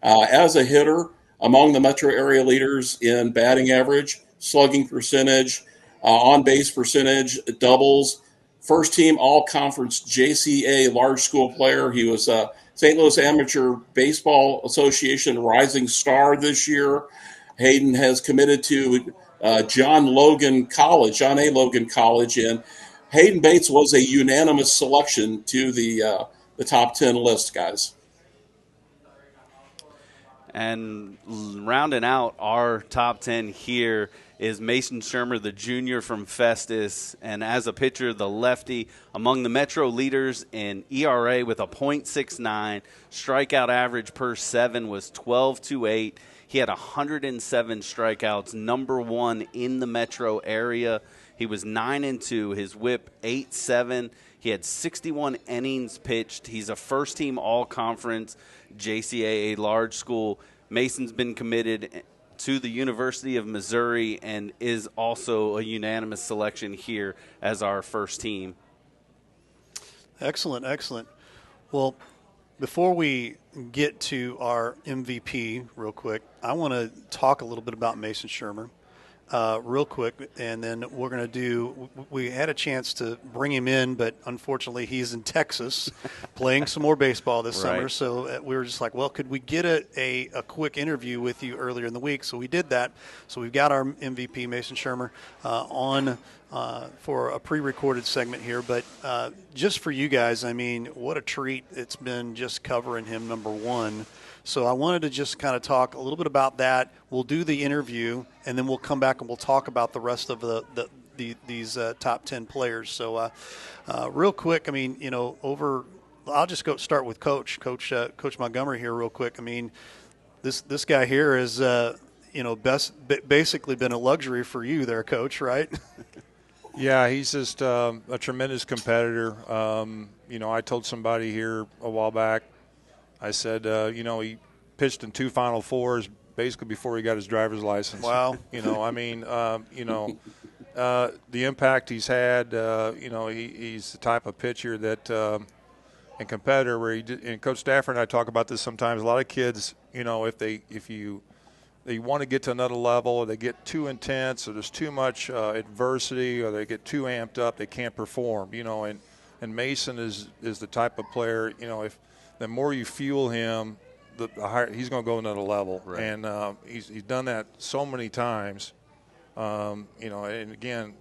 Speaker 4: as a hitter, among the metro area leaders in batting average, slugging percentage, on-base percentage, doubles, first team all conference JCA large school player. He was a St. Louis Amateur Baseball Association Rising Star this year. Hayden has committed to John A. Logan College, and Hayden Bates was a unanimous selection to the top 10 list, guys.
Speaker 2: And rounding out our top 10 here is Mason Shermer, the junior from Festus. And as a pitcher, the lefty, among the Metro leaders in ERA with a .69. Strikeout average per 7 was 12.28. He had 107 strikeouts, number one in the Metro area. He was 9-2. His whip 8.7. He had 61 innings pitched. He's a first-team all-conference JCAA large school. Mason's been committed to the University of Missouri and is also a unanimous selection here as our first team.
Speaker 1: Excellent, excellent. Well, before we get to our MVP real quick, I want to talk a little bit about Mason Shermer. Real quick, and then we're going to do – we had a chance to bring him in, but unfortunately he's in Texas playing some more baseball this summer. So we were just like, well, could we get a quick interview with you earlier in the week? So we did that. So we've got our MVP, Mason Shermer, on for a pre-recorded segment here. But just for you guys, I mean, what a treat it's been just covering him, number one. So I wanted to just kind of talk a little bit about that. We'll do the interview, and then we'll come back and we'll talk about the rest of these top 10 players. So real quick, I mean, you know, I'll just start with Coach Montgomery here real quick. I mean, this guy here is, you know, basically been a luxury for you there, Coach, right?
Speaker 3: Yeah, he's just a tremendous competitor. You know, I told somebody here a while back, I said, you know, he pitched in 2 Final Fours basically before he got his driver's license.
Speaker 1: Wow.
Speaker 3: You know, I mean, you know, the impact he's had, you know, he's the type of pitcher that and competitor where and Coach Stafford and I talk about this sometimes. A lot of kids, you know, if they want to get to another level, or they get too intense, or there's too much adversity, or they get too amped up, they can't perform, you know, and Mason is the type of player, you know, if the more you fuel him, the higher he's going to go another level. Right. And he's done that so many times. You know, and again,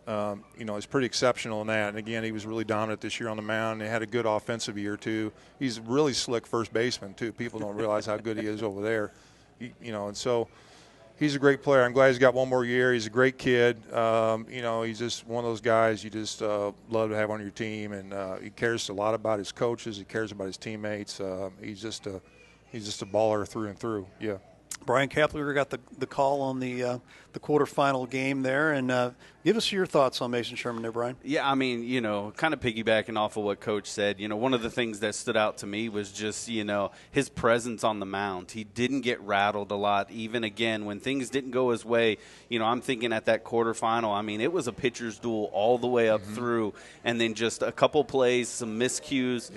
Speaker 3: you know, he's pretty exceptional in that. And again, he was really dominant this year on the mound. He had a good offensive year too. He's a really slick first baseman too. People don't realize how good he is over there. You know, and so he's a great player. I'm glad he's got one more year. He's a great kid. You know, he's just one of those guys you just love to have on your team, and he cares a lot about his coaches. He cares about his teammates. He's just a baller through and through. Yeah.
Speaker 1: Brian Kapler got the call on the quarterfinal game there, and give us your thoughts on Mason Sherman there, Brian.
Speaker 2: Yeah, I mean, you know, kind of piggybacking off of what Coach said, you know, one of the things that stood out to me was just, you know, his presence on the mound. He didn't get rattled a lot, even again when things didn't go his way. You know, I'm thinking at that quarterfinal, I mean, it was a pitcher's duel all the way up through, and then just a couple plays, some miscues,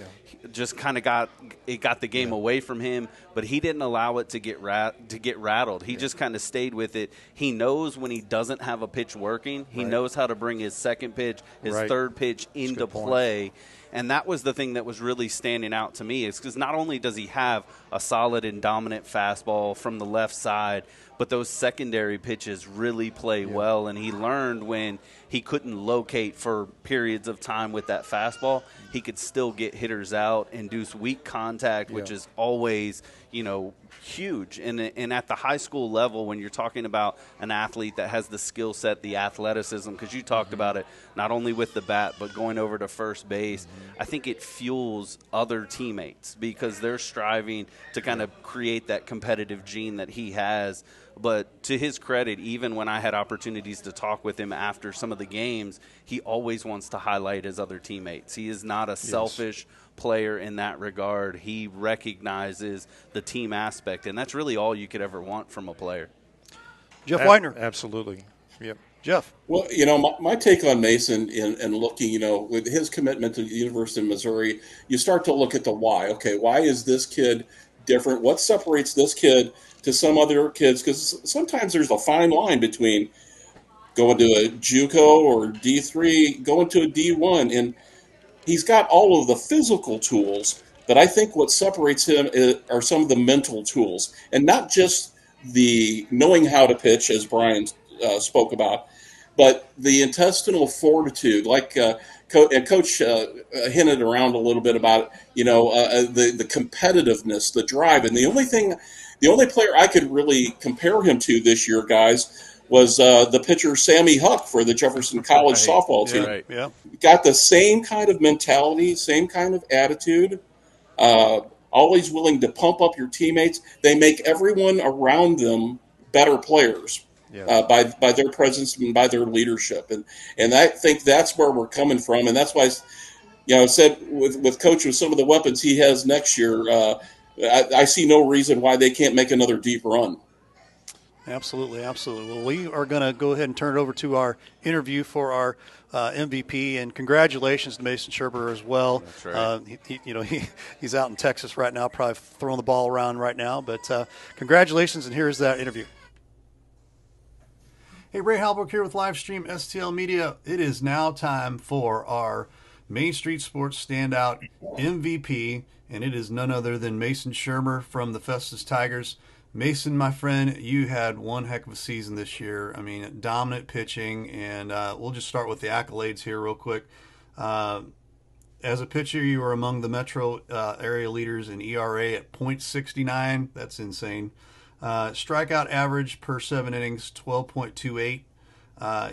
Speaker 2: just kind of got the game away from him, but he didn't allow it to get rattled. He just kind of stayed with it. He knows when he doesn't have a pitch working. He knows how to bring his second pitch, his third pitch into play. And that was the thing that was really standing out to me, is because not only does he have a solid and dominant fastball from the left side, but those secondary pitches really play well. And he learned when he couldn't locate for periods of time with that fastball, he could still get hitters out, induce weak contact, which is always, you know, huge. And at the high school level, when you're talking about an athlete that has the skill set, the athleticism, because you talked about it, not only with the bat, but going over to first base, I think it fuels other teammates because they're striving to kind of create that competitive gene that he has. But to his credit, even when I had opportunities to talk with him after some of the games, he always wants to highlight his other teammates. He is not a selfish player in that regard. He recognizes the team aspect, and that's really all you could ever want from a player.
Speaker 1: Jeff Whitener.
Speaker 3: Absolutely. Yep.
Speaker 1: Jeff.
Speaker 4: Well, you know, my take on Mason and looking, you know, with his commitment to the University of Missouri, you start to look at the why. Okay, why is this kid different? What separates this kid to some other kids? Because sometimes there's a fine line between going to a JUCO or D3, going to a D1, and he's got all of the physical tools, but I think what separates him are some of the mental tools, and not just the knowing how to pitch, as Brian spoke about, but the intestinal fortitude. Like and Coach hinted around a little bit about the competitiveness, the drive, and the only player I could really compare him to this year, guys, was the pitcher Sammy Huck for the Jefferson College
Speaker 2: Right.
Speaker 4: softball
Speaker 1: Yeah,
Speaker 4: team.
Speaker 2: Right.
Speaker 1: yeah,
Speaker 4: Got the same kind of mentality, same kind of attitude. Uh, Always willing to pump up your teammates. They make everyone around them better players
Speaker 3: Yes.
Speaker 4: by their presence and by their leadership. And I think that's where we're coming from. And that's why, I said with Coach, with some of the weapons he has next year, I see no reason why they can't make another deep run.
Speaker 1: absolutely, absolutely. Well, we are going to go ahead and turn it over to our interview for our MVP, and congratulations to Mason Sherber as well.
Speaker 2: That's right.
Speaker 1: He's out in Texas right now, probably throwing the ball around right now. But congratulations, and here's that interview. Hey, Ray Halbrook here with Livestream STL Media. It is now time for our Main Street Sports Standout MVP, and it is none other than Mason Shermer from the Festus Tigers. Mason, my friend, you had one heck of a season this year. I mean, dominant pitching, and we'll just start with the accolades here real quick. As a pitcher, you were among the metro area leaders in ERA at .69. That's insane. Strikeout average per 7 innings, 12.28.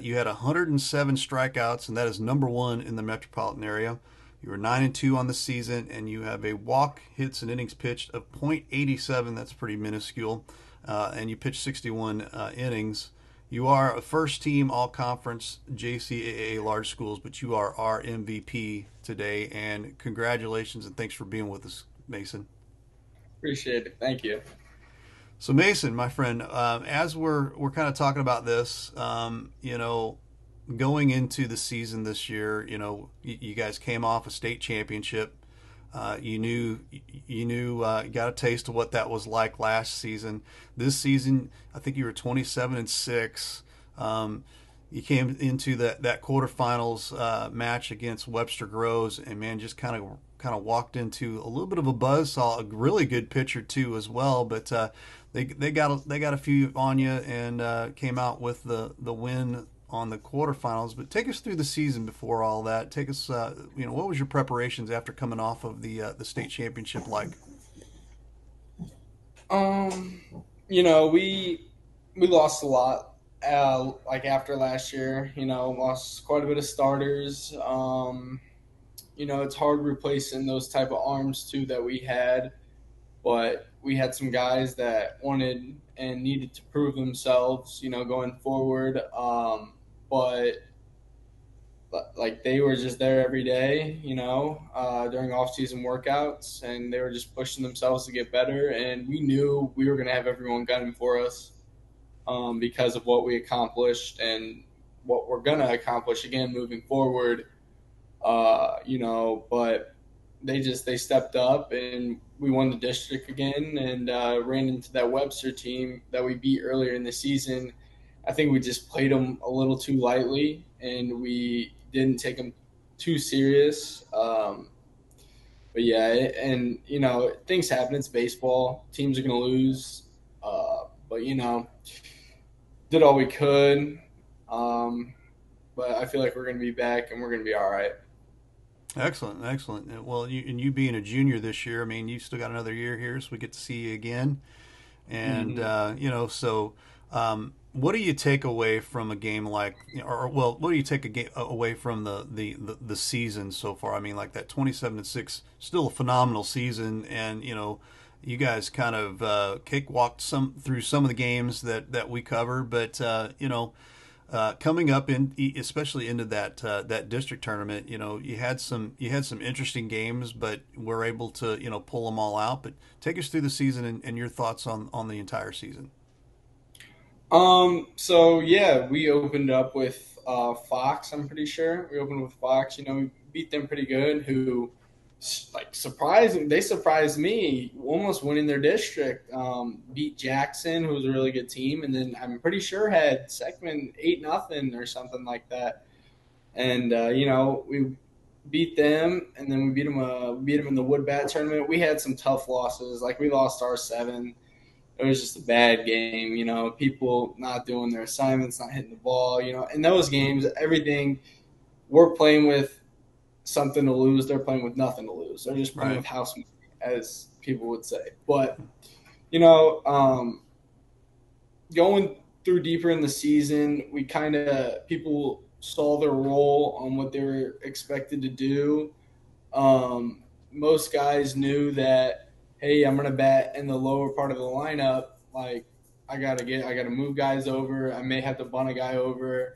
Speaker 1: You had 107 strikeouts, and that is number one in the metropolitan area. You were 9-2 on the season, and you have a walk, hits, and innings pitched of .87. That's pretty minuscule. And you pitched 61 innings. You are a first-team all-conference JCAA large schools, but you are our MVP today. And congratulations, and thanks for being with us, Mason.
Speaker 7: Appreciate it. Thank you.
Speaker 1: So Mason, my friend, as we're kind of talking about this, going into the season this year, you guys came off a state championship. You got a taste of what that was like last season. This season, I think you were 27-6. You came into that quarterfinals match against Webster Groves, and man, just kind of walked into a little bit of a buzz. Saw a really good pitcher too as well, but they got a few on you and came out with the win on the quarterfinals. But take us through the season before all that. Take us, what was your preparations after coming off of the state championship like?
Speaker 7: We lost a lot. Like after last year, lost quite a bit of starters. It's hard replacing those type of arms too that we had, but we had some guys that wanted and needed to prove themselves, going forward. But like they were just there every day, during off-season workouts, and they were just pushing themselves to get better. And we knew we were going to have everyone gunning for us because of what we accomplished and what we're going to accomplish again moving forward. But they stepped up and we won the district again and ran into that Webster team that we beat earlier in the season. I think we just played them a little too lightly and we didn't take them too serious. But yeah, things happen. It's baseball. Teams are going to lose. But did all we could. But I feel like we're going to be back and we're going to be all right.
Speaker 1: Excellent, excellent. Well, you being a junior this year, I mean, you still got another year here, so we get to see you again. And what do you take away from a game like, what do you take away from the season so far? I mean, like that 27-6, still a phenomenal season, and you guys kind of cakewalked through some of the games that we cover, but coming up especially into that district tournament, you had some interesting games, but we're able to pull them all out. But take us through the season and your thoughts on the entire season.
Speaker 7: So yeah, we opened up with Fox. I'm pretty sure we opened with Fox. We beat them pretty good. Who like surprising. They surprised me, almost winning their district. Beat Jackson, who was a really good team, and then I'm pretty sure had Seckman 8-0 or something like that. And we beat them, and then we beat them in the wood bat tournament. We had some tough losses, like we lost our 7. It was just a bad game. People not doing their assignments, not hitting the ball. In those games, everything we're playing with something to lose. They're playing with nothing to lose. They're just playing
Speaker 1: Right.
Speaker 7: with house money, as people would say. But you know, um, going through deeper in the season, we kind of people saw their role on what they were expected to do. Most guys knew that, hey, I'm gonna bat in the lower part of the lineup. Like I gotta move guys over. I may have to bunt a guy over.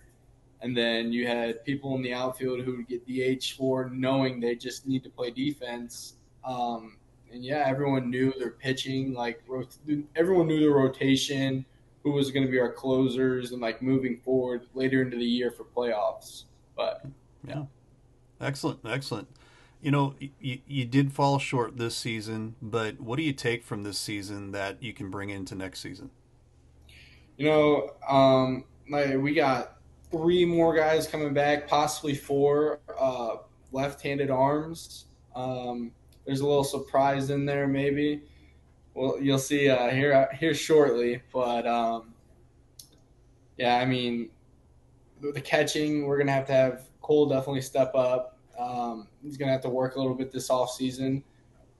Speaker 7: And then you had people in the outfield who would get DH for knowing they just need to play defense. And yeah, everyone knew their pitching. Like everyone knew their rotation, who was going to be our closers, and like moving forward later into the year for playoffs. But
Speaker 1: Yeah. Excellent. Excellent. You did fall short this season, but what do you take from this season that you can bring into next season?
Speaker 7: like we got 3 more guys coming back, possibly 4 left-handed arms. There's a little surprise in there, maybe. Well, you'll see here shortly. But yeah, I mean, the catching, we're gonna have Cole definitely step up. He's gonna have to work a little bit this off season.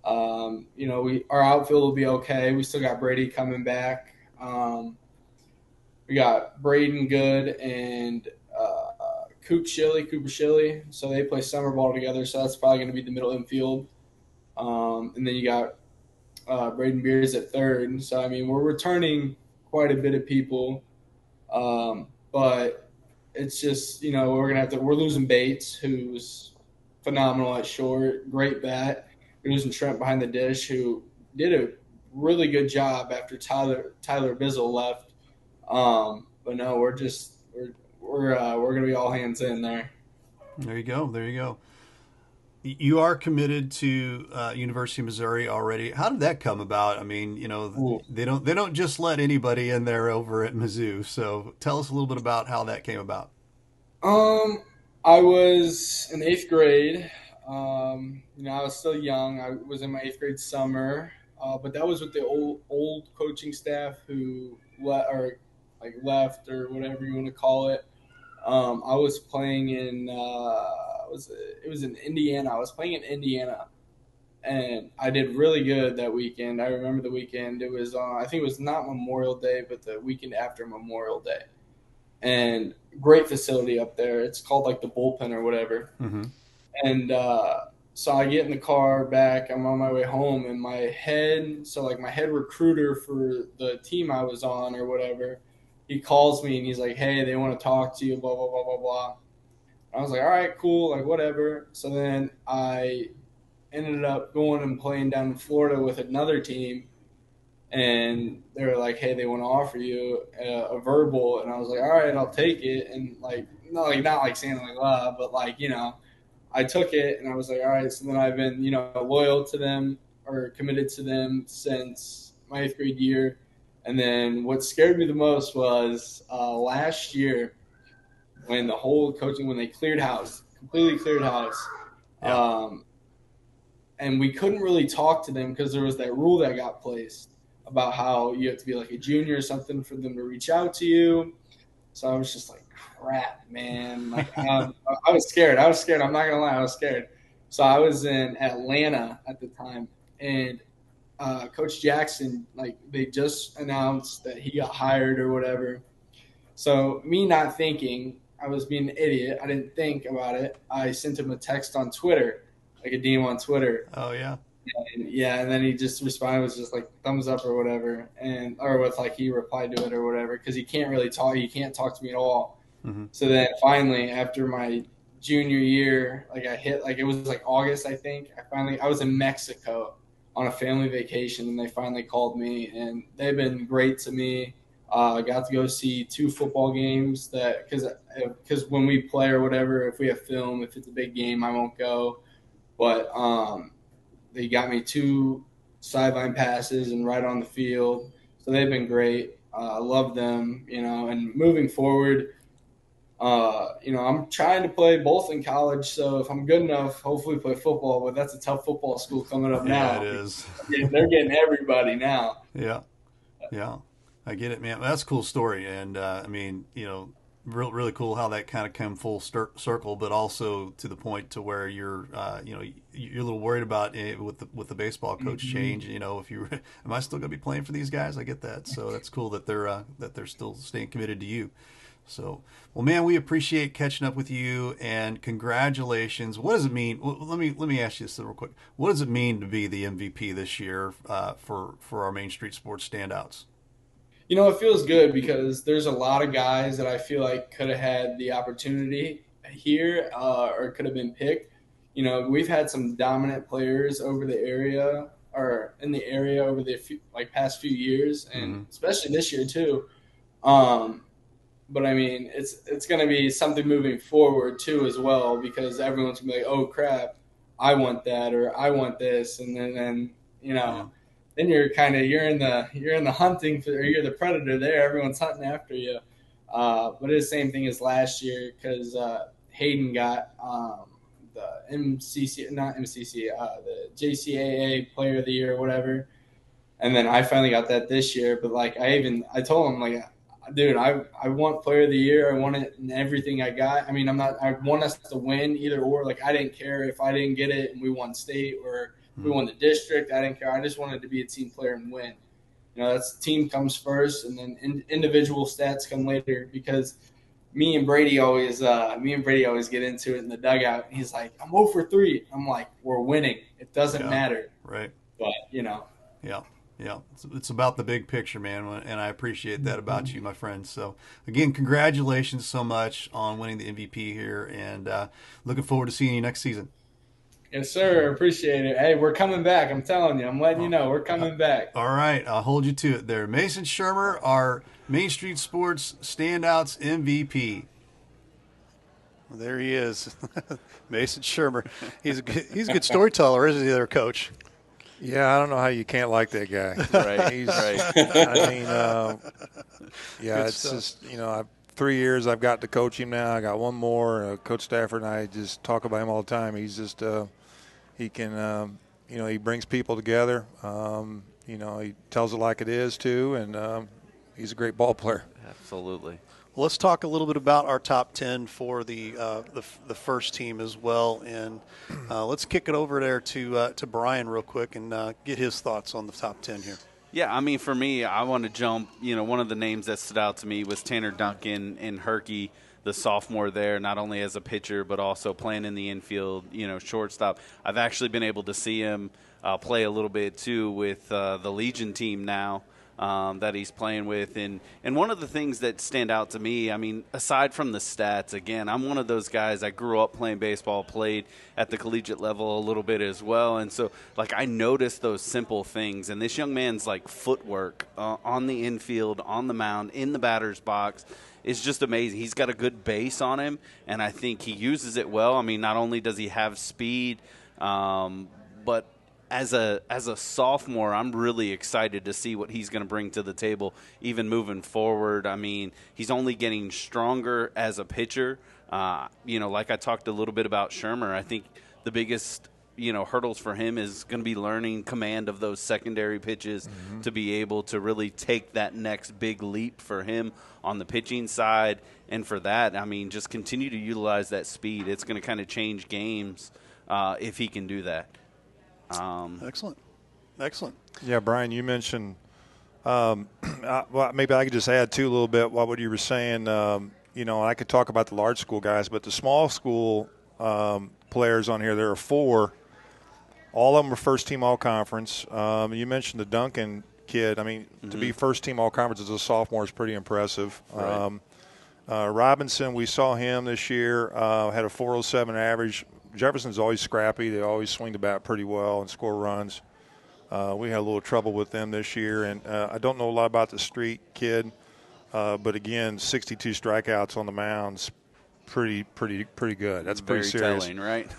Speaker 7: We our outfield will be okay. We still got Brady coming back. We got Braden Good and Cooper Shilly. So they play summer ball together. So that's probably going to be the middle infield. And then you got Braden Beers at third. So, I mean, we're returning quite a bit of people. But it's just, we're losing Bates, who's phenomenal at short, great bat. We're losing Trent behind the dish, who did a really good job after Tyler Bizzle left. But no, we're gonna be all hands in there.
Speaker 1: There you go. There you go. You are committed to University of Missouri already. How did that come about? I mean,
Speaker 7: Ooh.
Speaker 1: they don't just let anybody in there over at Mizzou. So tell us a little bit about how that came about.
Speaker 7: Um, I was in 8th grade. I was still young. I was in my 8th grade summer, but that was with the old coaching staff who left or whatever you want to call it. I was playing in it was in Indiana. I was playing in Indiana, and I did really good that weekend. I remember the weekend. It was I think it was not Memorial Day, but the weekend after Memorial Day, and great facility up there. It's called like the bullpen or whatever.
Speaker 1: Mm-hmm.
Speaker 7: And so I get in the car back. I'm on my way home, and my head recruiter for the team I was on or whatever, he calls me and he's like, "Hey, they want to talk to you." Blah blah blah blah blah. I was like, "All right, cool, like whatever." So then I ended up going and playing down in Florida with another team, and they were like, "Hey, they want to offer you a verbal," and I was like, "All right, I'll take it." And like, not like saying like, but like I took it and I was like, all right. So then I've been, loyal to them or committed to them since my 8th grade year. And then what scared me the most was last year when when they cleared house, completely cleared house.
Speaker 1: Yeah.
Speaker 7: And we couldn't really talk to them because there was that rule that got placed about how you have to be like a junior or something for them to reach out to you. So I was just like, crap, man. Like I was scared. I'm not gonna lie, I was scared. So I was in Atlanta at the time, and Coach Jackson, like they just announced that he got hired or whatever. So me not thinking, I was being an idiot. I didn't think about it. I sent him a text on Twitter, like a DM on Twitter.
Speaker 1: Oh yeah.
Speaker 7: And yeah, and then he just responded with just like thumbs up or whatever, and or with like he replied to it or whatever because he can't really talk. He can't talk to me at all.
Speaker 1: Mm-hmm.
Speaker 7: So then finally, after my junior year, like I hit like it was like August, I think. I was in Mexico on a family vacation, and they finally called me, and they've been great to me. I got to go see 2 football games because when we play or whatever, if we have film, if it's a big game, I won't go. But They got me 2 sideline passes and right on the field, so they've been great. I love them, and moving forward, I'm trying to play both in college, so if I'm good enough, hopefully play football, but that's a tough football school coming up
Speaker 1: Yeah, it
Speaker 7: now.
Speaker 1: is.
Speaker 7: They're getting everybody now.
Speaker 1: Yeah, yeah, I get it, man. That's a cool story, and I mean, really cool how that kind of came full circle, but also to the point to where you're you're a little worried about it with the baseball coach change. If you am I still going to be playing for these guys? I get that, so that's cool that they're still staying committed to you. So, well, man, we appreciate catching up with you, and congratulations. What does it mean? Well, let me ask you this real quick. What does it mean to be the MVP this year for our Main Street Sports Standouts?
Speaker 7: It feels good because there's a lot of guys that I feel like could have had the opportunity here or could have been picked. We've had some dominant players over the area or in the area over the past few years, and especially this year too. But I mean, it's going to be something moving forward too as well, because everyone's going to be like, "Oh crap, I want that," or "I want this," and then then you're in the hunting for, or you're the predator there. Everyone's hunting after you. But it's the same thing as last year because Hayden got the the JCAA Player of the Year or whatever, and then I finally got that this year. But I told him dude, I want Player of the Year. I want it in everything I got. I mean, I want us to win either or. I didn't care if I didn't get it and we won state or we won the district. I didn't care. I just wanted to be a team player and win. That's team comes first, and then individual stats come later. Because me and Brady always get into it in the dugout. He's like, "I'm 0 for 3." I'm like, "We're winning. It doesn't matter."
Speaker 1: Right.
Speaker 7: But
Speaker 1: Yeah. Yeah, it's about the big picture, man, and I appreciate that about you, my friend. So, again, congratulations so much on winning the MVP here, and looking forward to seeing you next season.
Speaker 7: Yes, sir. Appreciate it. Hey, we're coming back. I'm telling you. I'm letting you know. We're coming back.
Speaker 1: All right. I'll hold you to it there. Mason Shermer, our Main Street Sports Standouts MVP. Well, there he is. Mason Shermer. He's a good storyteller, isn't he, there, Coach?
Speaker 3: Yeah, I don't know how you can't like that guy.
Speaker 2: Right.
Speaker 3: He's,
Speaker 2: right.
Speaker 3: I mean, yeah,
Speaker 1: Good
Speaker 3: it's
Speaker 1: stuff.
Speaker 3: just, 3 years I've got to coach him now. I got one more. Coach Stafford and I just talk about him all the time. He's just, he can, he brings people together. He tells it like it is, too, and he's a great ball player.
Speaker 2: Absolutely.
Speaker 1: Well, let's talk a little bit about our top 10 for the first team as well, and let's kick it over there to Brian real quick and get his thoughts on the top 10 here.
Speaker 2: Yeah, I mean, for me, I want to jump. One of the names that stood out to me was Tanner Duncan in Herky, the sophomore there, not only as a pitcher but also playing in the infield, shortstop. I've actually been able to see him play a little bit too with the Legion team now. That he's playing with. And one of the things that stand out to me, I mean, aside from the stats, again, I'm one of those guys, I grew up playing baseball, played at the collegiate level a little bit as well. And so, I noticed those simple things. And this young man's, footwork on the infield, on the mound, in the batter's box is just amazing. He's got a good base on him, and I think he uses it well. I mean, not only does he have speed, but as a sophomore, I'm really excited to see what he's going to bring to the table, even moving forward. I mean, he's only getting stronger as a pitcher. Like I talked a little bit about Shermer, I think the biggest hurdles for him is going to be learning command of those secondary pitches to be able to really take that next big leap for him on the pitching side. And for that, I mean, just continue to utilize that speed. It's going to kind of change games if he can do that.
Speaker 1: Excellent.
Speaker 3: Yeah, Brian, you mentioned well, maybe I could just add too a little bit what you were saying. I could talk about the large school guys, but the small school players on here, there are 4. All of them are first team all conference. You mentioned the Duncan kid. I mean, to be first team all conference as a sophomore is pretty impressive.
Speaker 2: Right.
Speaker 3: Robinson, we saw him this year, had a 407 average. Jefferson's always scrappy. They always swing the bat pretty well and score runs. We had a little trouble with them this year, and I don't know a lot about the street kid, but again, 62 strikeouts on the mound's pretty good. That's pretty
Speaker 2: Very
Speaker 3: serious.
Speaker 2: telling, right?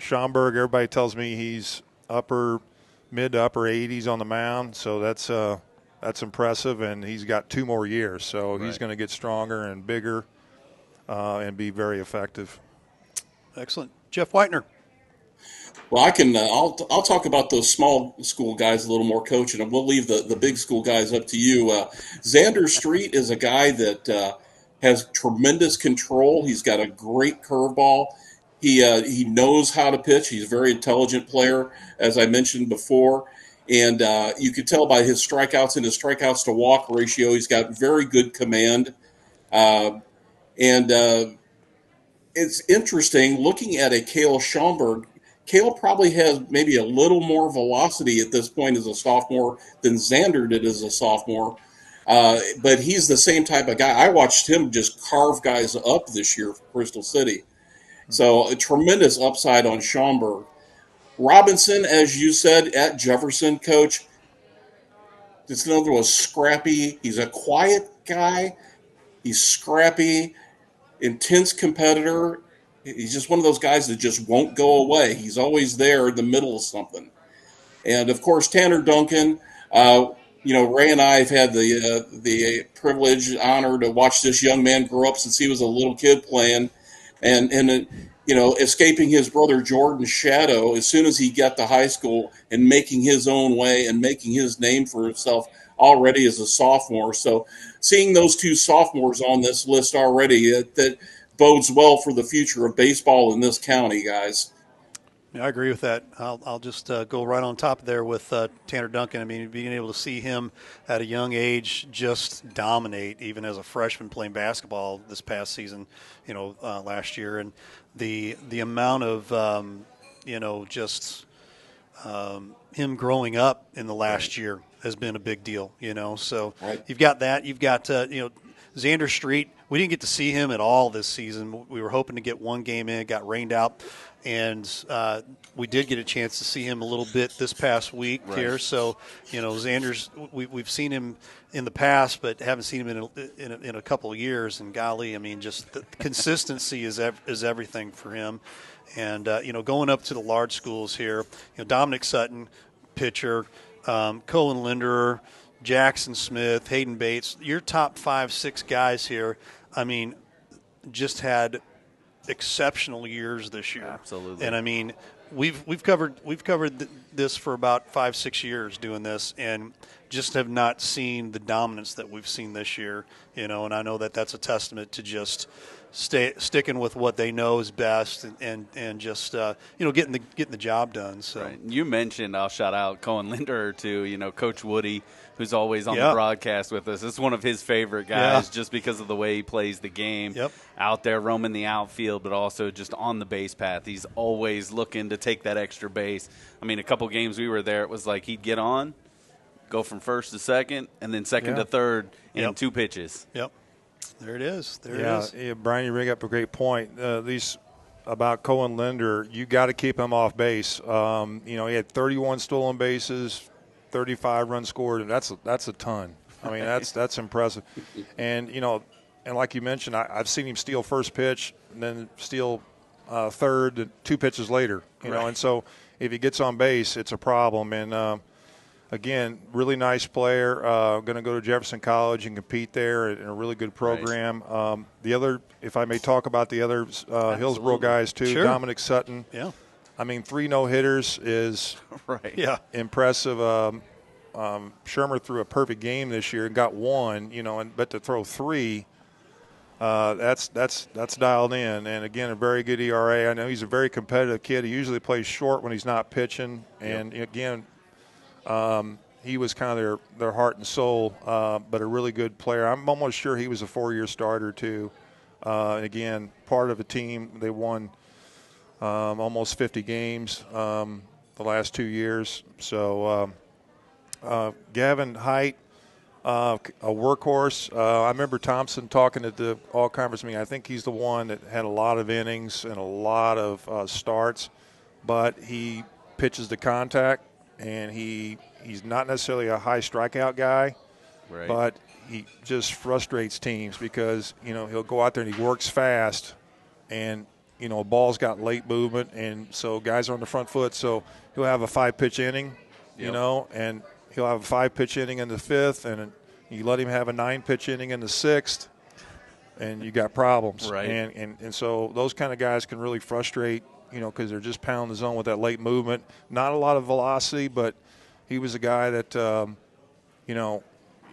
Speaker 3: Schomburg, everybody tells me he's mid to upper 80s on the mound. So that's impressive, and he's got 2 more years. So he's going to get stronger and bigger and be very effective.
Speaker 1: Excellent. Jeff Whitener.
Speaker 4: Well, I can. I'll talk about those small school guys a little more, Coach, and we'll leave the big school guys up to you. Xander Street is a guy that has tremendous control. He's got a great curveball. He knows how to pitch. He's a very intelligent player, as I mentioned before, and you could tell by his strikeouts and his strikeouts to walk ratio. He's got very good command, and it's interesting looking at a Cale Schaumburg. Cale probably has maybe a little more velocity at this point as a sophomore than Xander did as a sophomore. But he's the same type of guy. I watched him just carve guys up this year for Crystal City. So a tremendous upside on Schaumburg. Robinson, as you said, at Jefferson, Coach, this another was scrappy. He's a quiet guy. He's scrappy, intense competitor. He's just one of those guys that just won't go away. He's always there in the middle of something. And of course, Tanner Duncan. Ray and I have had the privilege, honor to watch this young man grow up since he was a little kid playing, and escaping his brother Jordan's shadow as soon as he got to high school and making his own way and making his name for himself already as a sophomore. So seeing those 2 sophomores on this list already, that bodes well for the future of baseball in this county, guys.
Speaker 1: Yeah, I agree with that. I'll just go right on top there with Tanner Duncan. I mean, being able to see him at a young age just dominate, even as a freshman playing basketball this past season, last year, and the amount of him growing up in the last year has been a big deal. So you've got that. You've got Xander Street. We didn't get to see him at all this season. We were hoping to get one game in. It got rained out. And we did get a chance to see him a little bit this past week here. So, Xander's we've seen him in the past, but haven't seen him in a couple of years. And golly, I mean, just the consistency is everything for him. And going up to the large schools here, Dominic Sutton, pitcher, Colin Linderer, Jackson Smith, Hayden Bates, your top 5-6 guys here. I mean, just had exceptional years this year.
Speaker 2: Absolutely.
Speaker 1: And I mean, we've covered this for about 5-6 years doing this, and just have not seen the dominance that we've seen this year. And I know that that's a testament to just sticking with what they know is best, and just getting the job done. So
Speaker 2: You mentioned, I'll shout out Cohen Linder too. Coach Woody, who's always on the broadcast with us. It's one of his favorite guys just because of the way he plays the game. Out there roaming the outfield, but also just on the base path. He's always looking to take that extra base. I mean, a couple games we were there, it was like he'd get on, go from first to second, and then second to third in 2 pitches.
Speaker 1: There it is. There it is.
Speaker 3: Yeah, Brian, you bring up a great point. These about Cohen Linder, you got to keep him off base. He had 31 stolen bases, 35 runs scored, and that's a ton. I mean, that's impressive. And and like you mentioned, I've seen him steal first pitch and then steal third 2 pitches later. And so if he gets on base, it's a problem. And again, really nice player. Going to go to Jefferson College and compete there in a really good program. The other, if I may talk about the other Hillsborough guys too,
Speaker 1: Sure.
Speaker 3: Dominic Sutton.
Speaker 1: Yeah.
Speaker 3: I mean, 3 no-hitters is impressive. Shermer threw a perfect game this year and got 1, but to throw 3, that's dialed in. And again, a very good ERA. I know he's a very competitive kid. He usually plays short when he's not pitching. And again, he was kind of their heart and soul, but a really good player. I'm almost sure he was a 4-year starter too. And again, part of a team. They won almost 50 games the last 2 years. So Gavin Height, a workhorse. I remember Thompson talking at the all-conference meeting. I think he's the one that had a lot of innings and a lot of starts, but he pitches to contact, and he's not necessarily a high strikeout guy, but he just frustrates teams because, he'll go out there and he works fast, and, a ball's got late movement, and so guys are on the front foot. So he'll have a 5-pitch inning, and he'll have a 5-pitch inning in the 5th, and you let him have a 9-pitch inning in the 6th, and you got problems.
Speaker 2: Right.
Speaker 3: And so those kind of guys can really frustrate, because they're just pounding the zone with that late movement. Not a lot of velocity, but he was a guy that,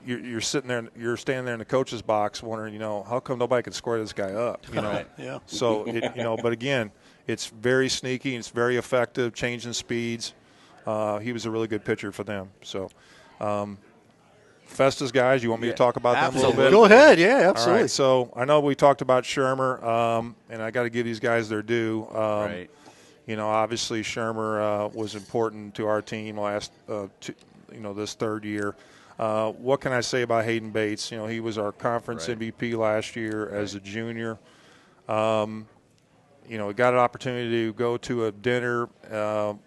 Speaker 3: you're sitting there, you're standing there in the coach's box wondering, how come nobody can square this guy up?
Speaker 2: Right.
Speaker 1: Yeah.
Speaker 3: So, but again, it's very sneaky, it's very effective, changing speeds. He was a really good pitcher for them. So, Festus guys, you want me to talk about them a little bit?
Speaker 1: Go ahead. Yeah, absolutely.
Speaker 3: All right, so I know we talked about Shermer, and I got to give these guys their due.
Speaker 2: Right.
Speaker 3: Obviously Shermer was important to our team this third year. What can I say about Hayden Bates? He was our conference MVP last year as a junior. He got an opportunity to go to a dinner, the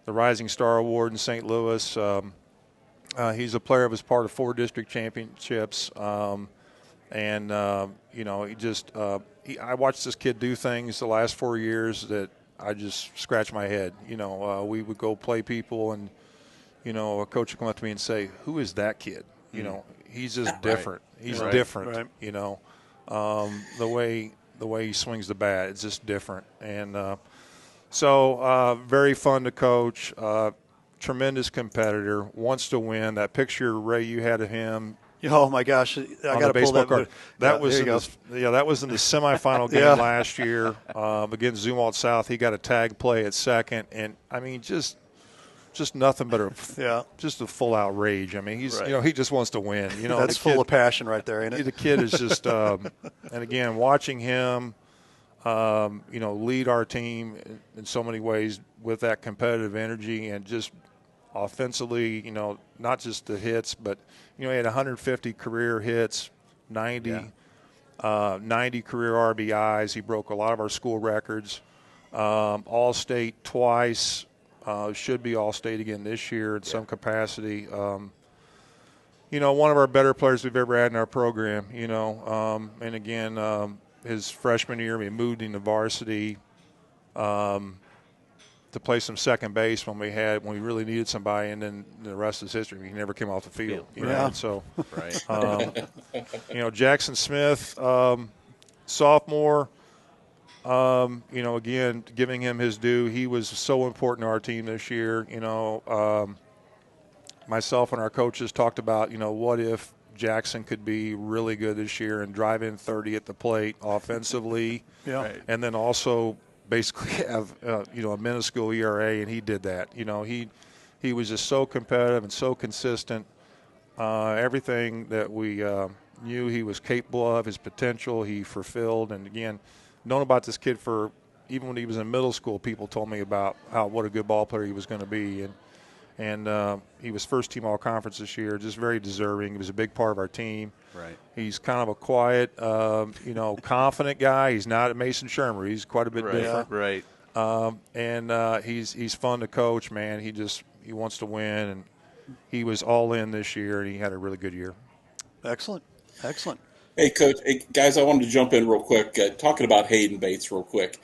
Speaker 3: Rising Star Award in St. Louis. He's a player who was part of 4 district championships. I watched this kid do things the last 4 years that I just scratch my head. We would go play people, and a coach would come up to me and say, "Who is that kid?" He's just different. He's different.
Speaker 1: Right.
Speaker 3: The way he swings the bat, it's just different. And so very fun to coach. Tremendous competitor. Wants to win. That picture, Ray, you had of him.
Speaker 1: Oh my gosh! I got to pull that
Speaker 3: card. That was in that was in the semifinal game last year against Zumwalt South. He got a tag play at second, and I mean just nothing but just a full out rage. I mean, he's he just wants to win.
Speaker 1: That's full of passion right there, ain't it?
Speaker 3: The kid is just and again, watching him lead our team in so many ways with that competitive energy and just offensively, not just the hits, but he had 150 career hits, 90 career RBIs. He broke a lot of our school records. All-state twice. Should be All-State again this year in some capacity. One of our better players we've ever had in our program. And again, his freshman year, we moved him to varsity to play some second base when we really needed somebody, and then the rest is history. He never came off the field. So, Jackson Smith, sophomore. Again, giving him his due, he was so important to our team this year. Myself and our coaches talked about, what if Jackson could be really good this year and drive in 30 at the plate offensively, and then also basically have a minuscule ERA, and he did that. He was just so competitive and so consistent. Everything that we knew he was capable of, his potential, he fulfilled. And again, known about this kid for even when he was in middle school, people told me about what a good ball player he was going to be, and he was first team all conference this year. Just very deserving. He was a big part of our team.
Speaker 2: Right.
Speaker 3: He's kind of a quiet, confident guy. He's not a Mason Shermer. He's quite a bit different.
Speaker 2: Right.
Speaker 3: And he's fun to coach, man. He wants to win, and he was all in this year, and he had a really good year.
Speaker 1: Excellent.
Speaker 4: Hey, Coach. Hey, guys, I wanted to jump in real quick, talking about Hayden Bates real quick.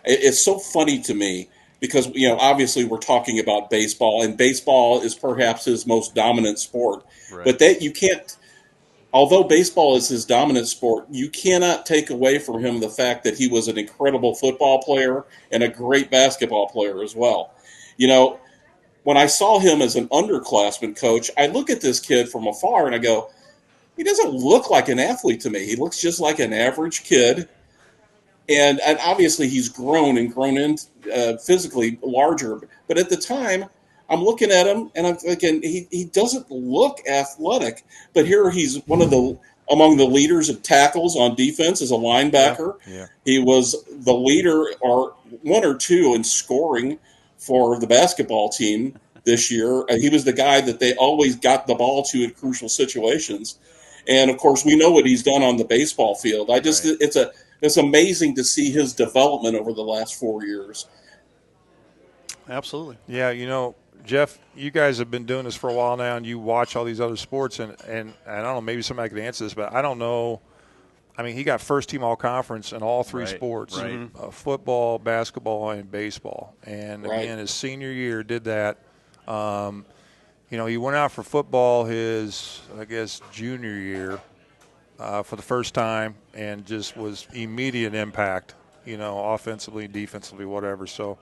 Speaker 4: It's so funny to me because, obviously we're talking about baseball, and baseball is perhaps his most dominant sport.
Speaker 2: Right.
Speaker 4: But that you can't – although baseball is his dominant sport, you cannot take away from him the fact that he was an incredible football player and a great basketball player as well. When I saw him as an underclassman, Coach, I look at this kid from afar and I go, he doesn't look like an athlete to me. He looks just like an average kid. And obviously he's grown in physically larger. But at the time, I'm looking at him and I'm thinking he doesn't look athletic. But here he's among the leaders of tackles on defense as a linebacker.
Speaker 3: Yeah.
Speaker 4: He was the leader or one or two in scoring for the basketball team this year. He was the guy that they always got the ball to in crucial situations. And, of course, we know what he's done on the baseball field. It's amazing to see his development over the last 4 years.
Speaker 1: Absolutely.
Speaker 3: Yeah, Jeff, you guys have been doing this for a while now, and you watch all these other sports, and I don't know, maybe somebody could answer this, but I don't know I mean, he got first-team all-conference in all three
Speaker 2: Right,
Speaker 3: sports,
Speaker 2: right.
Speaker 3: Football, basketball, and baseball. And,
Speaker 4: Right.
Speaker 3: again, his senior year did that. He went out for football his, I guess, junior year for the first time and just was immediate impact, offensively, defensively, whatever. So,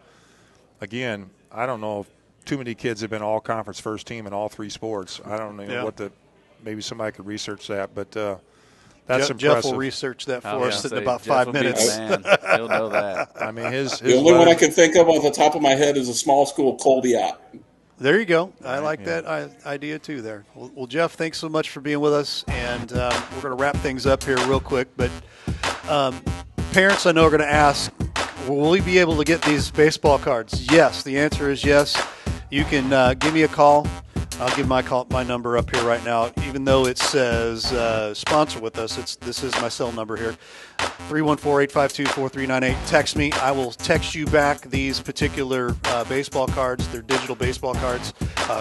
Speaker 3: again, I don't know if too many kids have been all-conference first team in all three sports. I don't know maybe somebody could research that, but that's impressive.
Speaker 1: Jeff will research that for us in about
Speaker 2: Jeff
Speaker 1: 5
Speaker 2: will be the
Speaker 1: minutes.
Speaker 2: man. He'll know that.
Speaker 3: I mean, his
Speaker 4: The only one I
Speaker 3: letter-
Speaker 4: can think of off the top of my head is a small school, Colbiot.
Speaker 1: There you go. I like that idea too there. Well, Jeff, thanks so much for being with us. And we're going to wrap things up here real quick. But parents, I know, are going to ask, will we be able to get these baseball cards? Yes. The answer is yes. You can give me a call. I'll give my number up here right now. Even though it says sponsor with us, this is my cell number here, 314-852-4398. Text me. I will text you back these particular baseball cards. They're digital baseball cards.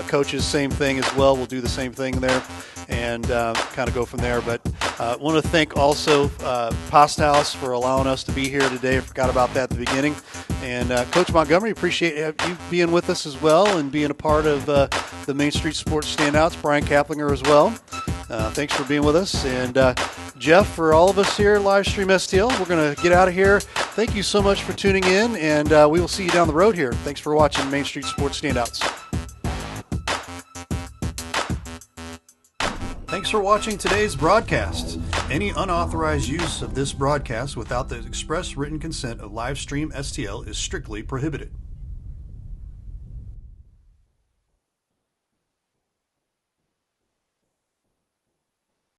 Speaker 1: Coaches, same thing as well. We'll do the same thing there and kind of go from there. But I want to thank also Posthouse for allowing us to be here today. I forgot about that at the beginning. And Coach Montgomery, appreciate you being with us as well and being a part of the Main Street Sports Standouts. Brian Kaplinger as well. Thanks for being with us. And Jeff, for all of us here at Livestream STL, we're going to get out of here. Thank you so much for tuning in, and we will see you down the road here. Thanks for watching Main Street Sports Standouts. Thanks for watching today's broadcast. Any unauthorized use of this broadcast without the express written consent of Livestream STL is strictly prohibited.